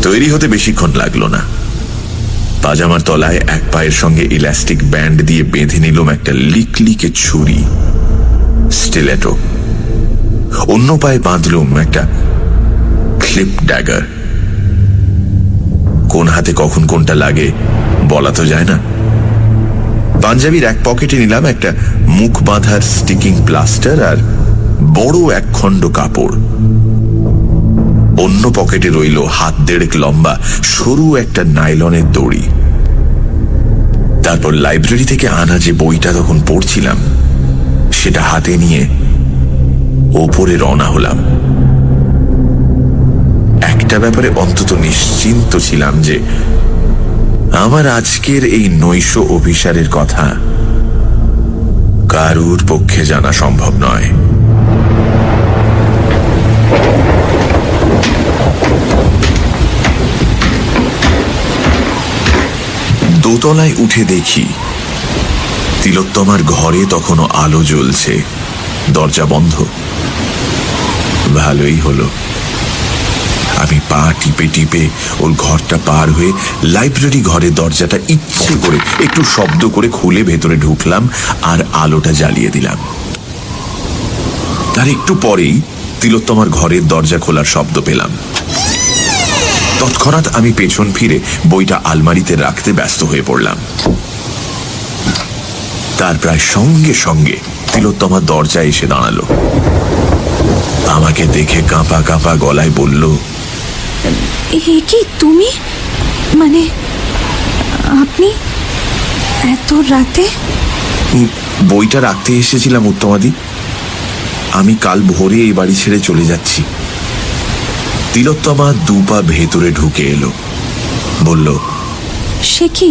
তৈরি হতে বেশিক্ষণ লাগলো না। পাজামার তলায় এক পায়ের সঙ্গে ইলাস্টিক ব্যান্ড দিয়ে বেঁধে নিলাম একটা লিকলিকে ছুরি, স্টিলেটো। অন্য পায়ে বাঁধলুম একটা ক্লিপ ড্যাগার। কোন হাতে কখন কোনটা লাগে বলা তো যায় না। পাঞ্জাবির এক পকেটে নিলাম একটা মুখ বাঁধার স্টিকিং প্লাস্টার আর বড় এক খণ্ড কাপড়। অন্য পকেটে রইল হাত দেড়েক লম্বা সরু একটা নাইলনের দড়ি। তারপর লাইব্রেরি থেকে আনা যে বইটা তখন পড়ছিলাম সেটা হাতে নিয়ে ওপরে রওনা হলাম। একটা ব্যাপারে অন্তত নিশ্চিন্ত ছিলাম যে আমার আজকের এই নৈশ অভিসারের কথা কারুর পক্ষে জানা সম্ভব নয়। দোতলায় উঠে দেখি তিলোত্তমার ঘরে তখনও আলো জ্বলছে, দরজা বন্ধ। ভালোই হলো। আমি পা টিপে টিপে ওর ঘরটা পার হয়ে লাইব্রেরি ঘরের দরজাটা ইচ্ছে করে একটু শব্দ করে খুলে ভেতরে ঢুকলাম আর আলোটা জ্বালিয়ে দিলাম। তার একটু পরেই তিলোত্তমার ঘরের দরজা খোলার শব্দ পেলাম। তৎক্ষণাৎ আমি পেছন ফিরে বইটা আলমারিতে রাখতে ব্যস্ত হয়ে পড়লাম। তার প্রায় সঙ্গে সঙ্গে তিলোত্তমা দরজায় এসে দাঁড়ালো। আমাকে দেখে কাঁপা কাঁপা গলায় বলল, এ কি তুমি? মানে আপনি এত রাতে? বইটা রাখতে এসেছিলাম উত্তমাদি। আমি কাল ভোরে এই বাড়ি ছেড়ে চলে যাচ্ছি। তিলোত্তমা 2 পা ভেতরে ঢুকে এলো, বলল, সে কি?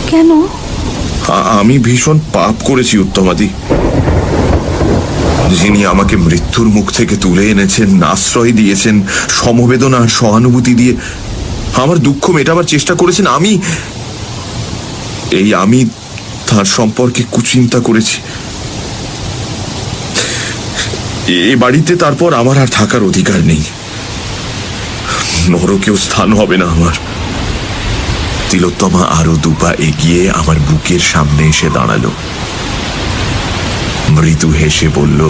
কেন? আমি ভীষণ পাপ করেছি উত্তমাদি। যিনি আমাকে মৃত্যুর মুখ থেকে তুলে এনেছেন, আশ্রয় দিয়েছেন, সমবেদনা সহানুভূতি দিয়ে আমার দুঃখ মেটাবার চেষ্টা করেছেন, আমি তার সম্পর্কে কুচিন্তা করেছি। এ বাড়িতে তারপর আমার আর থাকার অধিকার নেই, নরকেও স্থান হবে না আমার। তিলোত্তমা আরো 2 পা এগিয়ে আমার বুকের সামনে এসে দাঁড়ালো, মৃদু হেসে বলল,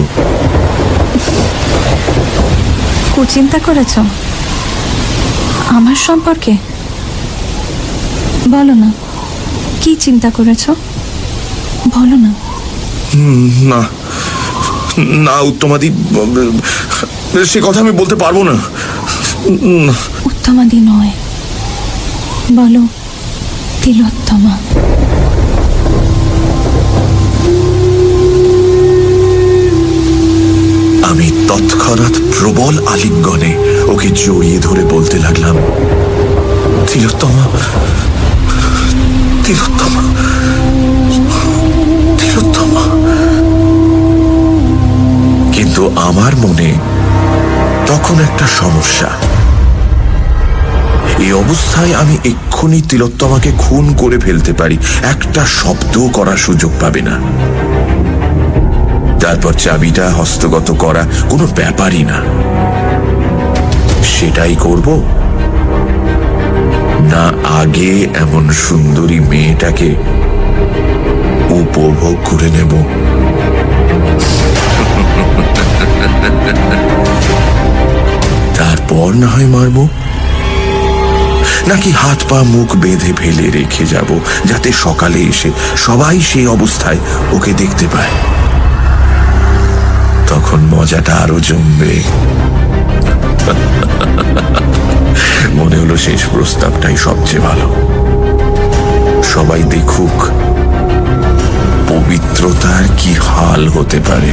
কুচিন্তা করেছ আমার সম্পর্কে? বলো না, কি চিন্তা করেছ? বলো না। না না উত্তমাদি, সে কথা আমি বলতে পারবো না। উত্তমাদি নয়, বলো তিলোত্তমা। আমি তৎক্ষণাৎ প্রবল আলিঙ্গনে ওকে জড়িয়ে ধরে বলতে লাগলাম, তিলোত্তমা, তিলোত্তমা, তিলোত্তমা। কিন্তু আমার মনে তখন একটা সমস্যা। এই অবস্থায় আমি এক্ষুনি তিলোত্তমাকে খুন করে ফেলতে পারি, একটা শব্দও করার সুযোগ পাবে না। তারপর চাবিটা হস্তগত করা কোনো ব্যাপারই না। সেটাই করব না আগে এমন সুন্দরী মেয়েটাকে উপভোগ করে নেব? তারপর না হয় মারব, নাকি হাত পা মুখ বেঁধে ফেলে রেখে যাব, যাতে সকালে এসে সবাই সেই অবস্থায় ওকে দেখতে পায়। তখন মজাটা আরো জমবে। মনে হলো শেষ প্রস্তাবটাই সবচেয়ে ভালো। সবাই দেখুক পবিত্রতার কি হাল হতে পারে।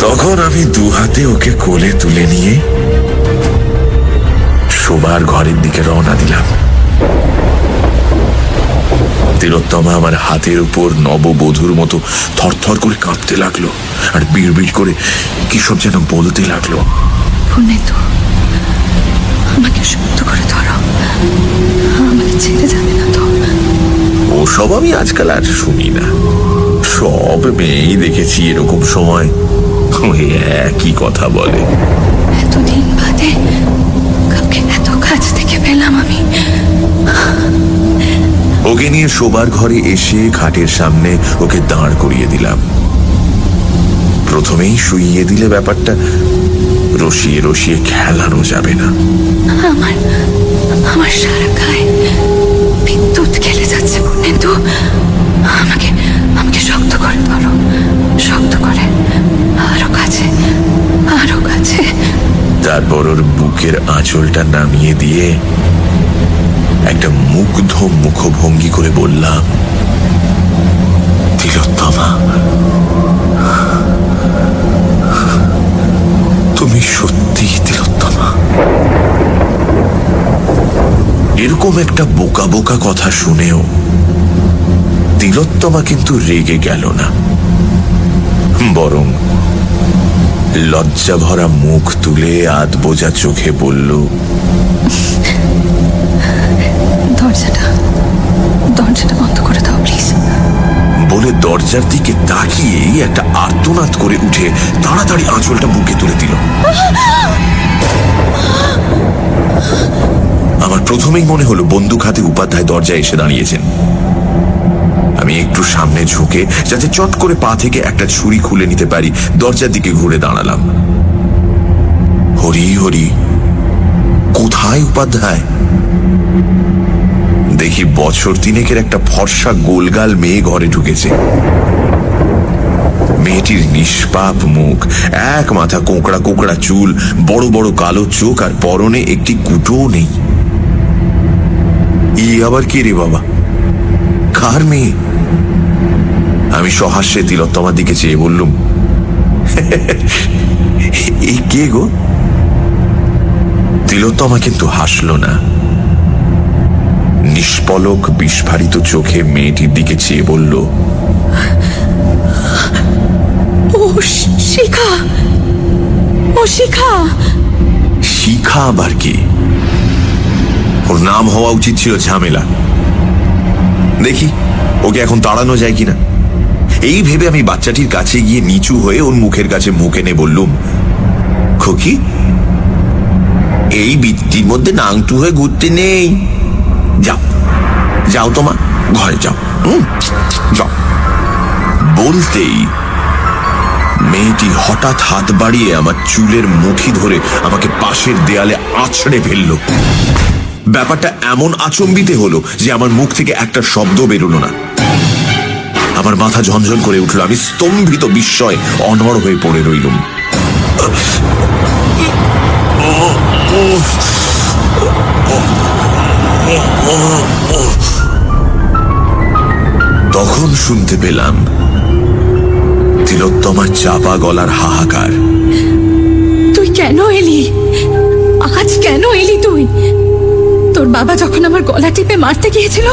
তখন আমি 2 হাতে ওকে কোলে তুলে নিয়ে শোবার ঘরের দিকে রওনা দিলাম। তিলোত্তমা আমার হাতের উপর নববধূর মতো থরথর করে কাঁপতে লাগলো, আর বিড়বিড় করে কি সব যেন বলতে লাগলো। পূর্ণেন্দু, আমাকে শক্ত করে ধরো, আমাকে ছেড়ে যাবে না তো? ওসব আমি আজকাল আর শুনি না। সব মেয়েই দেখেছি এরকম সময় ওই একই কথা বলে। এতদিন বাদে কাউকে এত কাছ থেকে পেলাম আমি। ওকে নিয়ে শোবার ঘরে এসে খাটের সামনে ওকে দাঁড় করিয়ে দিলাম। প্রথমেই শুইয়ে দিলে ব্যাপারটা রসিয়ে রসিয়ে খেলানো যাবে না। আমার সারা গায়ে বিদ্যুৎ খেলে যাচ্ছে পূর্ণেন্দু। আমাকে শক্ত করে ধরো, শক্ত করে, আরো কাছে, আরো কাছে। তারপর ওর বুকের আঁচলটা নামিয়ে দিয়ে একটা মুগ্ধ মুখভঙ্গি করে বললাম, তিলোত্তমা, তুমি সত্যি তিলোত্তমা। এরকম একটা বোকা বোকা কথা শুনেও তিলোত্তমা কিন্তু রেগে গেল না, বরং লজ্জা ভরা মুখ তুলে আধবোজা চোখে বলল, দরজাটা বন্ধ করে দাও প্লিজ। বলে দরজার দিকে তাকিয়েই একটা আর্তনাদ করে উঠে তাড়াতাড়ি আঁচলটা বুকে তুলে দিল। আমার প্রথমেই মনে হলো বন্দুক হাতে উপাধ্যায় দরজায় এসে দাঁড়িয়েছেন। আমি একটু সামনে ঝুঁকে যাতে চট করে পা থেকে একটা ছুরি খুলে নিতে পারি দরজার দিকে ঘুরে দাঁড়ালাম। হরি হরি, কোথায় উপাধ্যায়? দেখি বছর 3 একটা ফর্সা গোলগাল মেয়ে ঘরে ঢুকেছে। মেয়েটির নিষ্পাপ মুখ, এক মাথা কোঁকড়া কোঁকড়া চুল, বড় বড় কালো চোখ, আর পরনে একটি কুটোও নেই। ই আবার কি রে বাবা, কার মেয়ে? আমি সহাস্যে তিলোত্তমার দিকে চেয়ে বললুম, এই কে গো? তিলোত্তমা কিন্তু হাসল না। নিষ্পলক বিস্ফারিত চোখে মেয়েটির দিকে চেয়ে বলল, ও শিখা, ও শিখা। শিখা আবার কি? ওর নাম হওয়া উচিত ছিল ঝামেলা। দেখি ওকে এখন তাড়ানো যায় কিনা। এই ভেবে আমি বাচ্চাটির কাছে গিয়ে নিচু হয়ে ওর মুখের কাছে মুখ এনে বললুম, খোকি, এই বৃত্তির মধ্যে নাংটু হয়ে ঘুরতে নেই। যাও যাও, তোমার ঘরে যাও, যাও। বলতেই মেয়েটি হঠাৎ হাত বাড়িয়ে আমার চুলের মুঠি ধরে আমাকে পাশের দেয়ালে আছড়ে ফেলল। ব্যাপারটা এমন আচম্বিতে হলো যে আমার মুখ থেকে একটা শব্দ বেরোলো না। আমার মাথা ঝনঝন করে উঠল। আমি স্তম্ভিত বিস্ময় অনড় হয়ে পড়ে রইলুম। তখন শুনতে পেলাম তিলোত্তমার চাপা গলার হাহাকার। তুই কেন এলি? আজ কেন এলি তুই? তোর বাবা যখন আমার গলা টিপে মারতে গিয়েছিল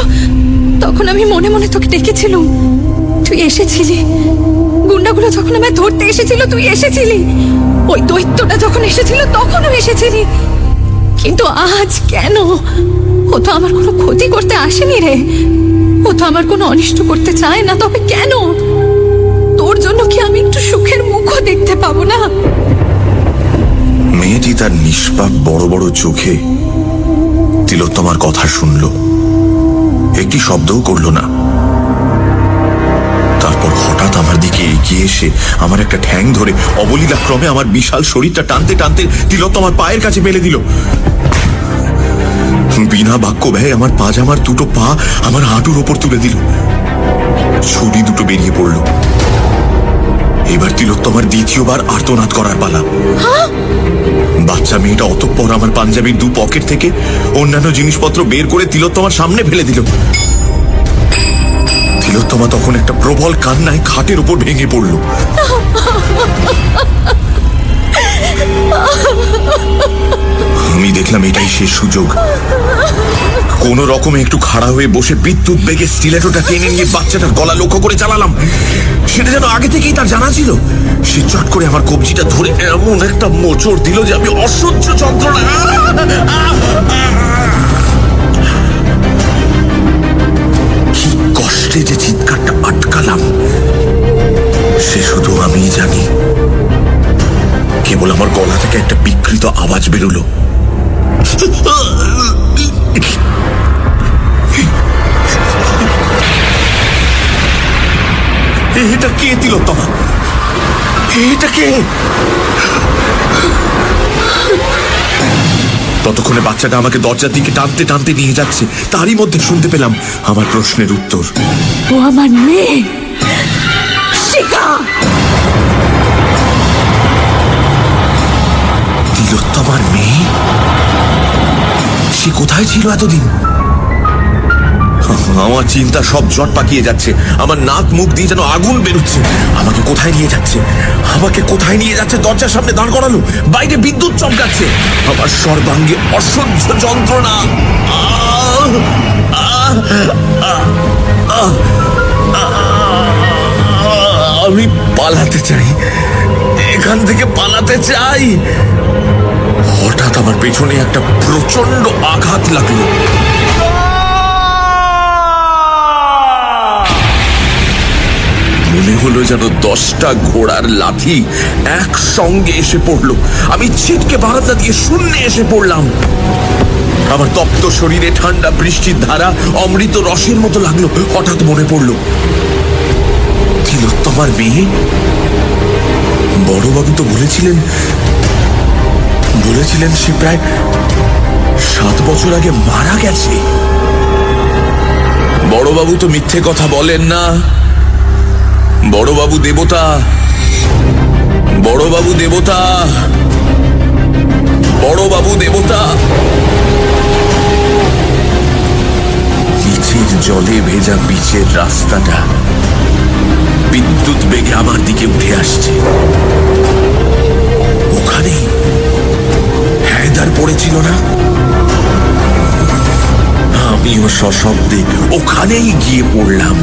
তখন আমি মনে মনে তোকে ডেকেছিলুম, তুই এসেছিলি। গুন্ডাগুলো যখন আমায় ধরতে এসেছিল তুই এসেছিলি। ওই দৈত্যটা যখন এসেছিল তখনও এসেছিলি। কিন্তু আজ কেন? ও তো আমার কোনো ক্ষতি করতে আসেনি রে, ও তো আমার কোনো অনিষ্ট করতে চায় না। তবে কেন? তোর জন্য কি আমি একটু সুখের মুখও দেখতে পাবো না? মেয়েটি তার নিষ্পাপ বড় বড় চোখে তিলোত্তমার কথা শুনল, একটি শব্দও করল না। তারপর হঠাৎ আমার দিকে এগিয়ে এসে আমার একটা ঠ্যাং ধরে অবলীলাক্রমে আমার বিশাল শরীরটা টানতে টানতে তিলোত্তমার পায়ের কাছে ফেলে দিল। বিনা বাক্য ব্যয়ে আমার পাজামার দুটো পা আমার হাঁটুর ওপর তুলে দিল। ছুরি দুটো বেরিয়ে পড়ল। এবার তিলোত্তমার দ্বিতীয়বার আর্তনাদ করার পালা। বাচ্চা মেয়েটা অতঃপর আমার পাঞ্জাবির দু পকেট থেকে অন্যান্য জিনিসপত্র বের করে তিলোত্তমার সামনে ফেলে দিল। তিলোত্তমা তখন একটা প্রবল কান্নায় খাটের উপর ভেঙে পড়ল। আমি দেখলাম এটাই শেষ সুযোগ। কোন রকমে একটু খাড়া হয়ে বসে বিদ্যুৎ বেগে স্টিলেটোটা টেনে নিয়ে বাচ্চাটার গলা লক্ষ্য করে চালালাম। সেটা যেন আগে থেকেই তার জানা ছিল। সে চট করে আমার কবজিটা ধরে এমন একটা মোচড় দিল যে আমি অসহ্য যন্ত্রণা। কি কষ্টে যে চিৎকারটা আটকালাম সে শুধু আমিই জানি। কেবল আমার গলা থেকে একটা বিকৃত আওয়াজ বেরোলো। এটা কে তিলোত্তমা? এটা কে? ততক্ষণে বাচ্চাটা আমাকে দরজার দিকে টানতে টানতে নিয়ে যাচ্ছে। তারই মধ্যে শুনতে পেলাম আমার প্রশ্নের উত্তর। ও আমার মেয়ে শিখা। তিলোত্তমার মেয়ে? সে কোথায় ছিল এতদিন? আমার চিন্তা সব জট পাকিয়ে যাচ্ছে। আমার নাক মুখ দিয়ে যেন আগুন বেরোচ্ছে। আমাকে কোথায় নিয়ে যাচ্ছে? আমাকে কোথায় নিয়ে যাচ্ছে? দরজার সামনে দাঁড় করালো, বাইরে বিদ্যুৎ চমকাচ্ছে। আমার সর্বাঙ্গে অসহ্য যন্ত্রণা। আমি পালাতে চাই, এখান থেকে পালাতে চাই। হঠাৎ আমার পেছনে একটা প্রচন্ড আঘাত লাগলো। মনে হলো যেন 10টা ঘোড়ার লাথি একসঙ্গে এসে পড়লো। আমি ছিটকে বারান্দা দিয়ে শূন্যে এসে পড়লাম। আমার তপ্ত শরীরে ঠান্ডা বৃষ্টির ধারা অমৃত রসের মতো লাগলো। হঠাৎ মনে পড়লো তিলোত্তমার মেয়ে। বড়বাবু তো বলেছিলেন সে প্রায় 7 বছর আগে মারা গেছে। বড়বাবু তো মিথ্যে কথা বলেন না। বড়বাবু দেবতা, বড়বাবু দেবতা, বড়বাবু দেবতা। নিচের জল জলে ভেজা পিচের রাস্তাটা বিদ্যুৎ বেগে আমার দিকে উঠে আসছে। ওখানেই হায়দার পড়েছিল না? আমিও সশব্দে ওখানেই গিয়ে পড়লাম।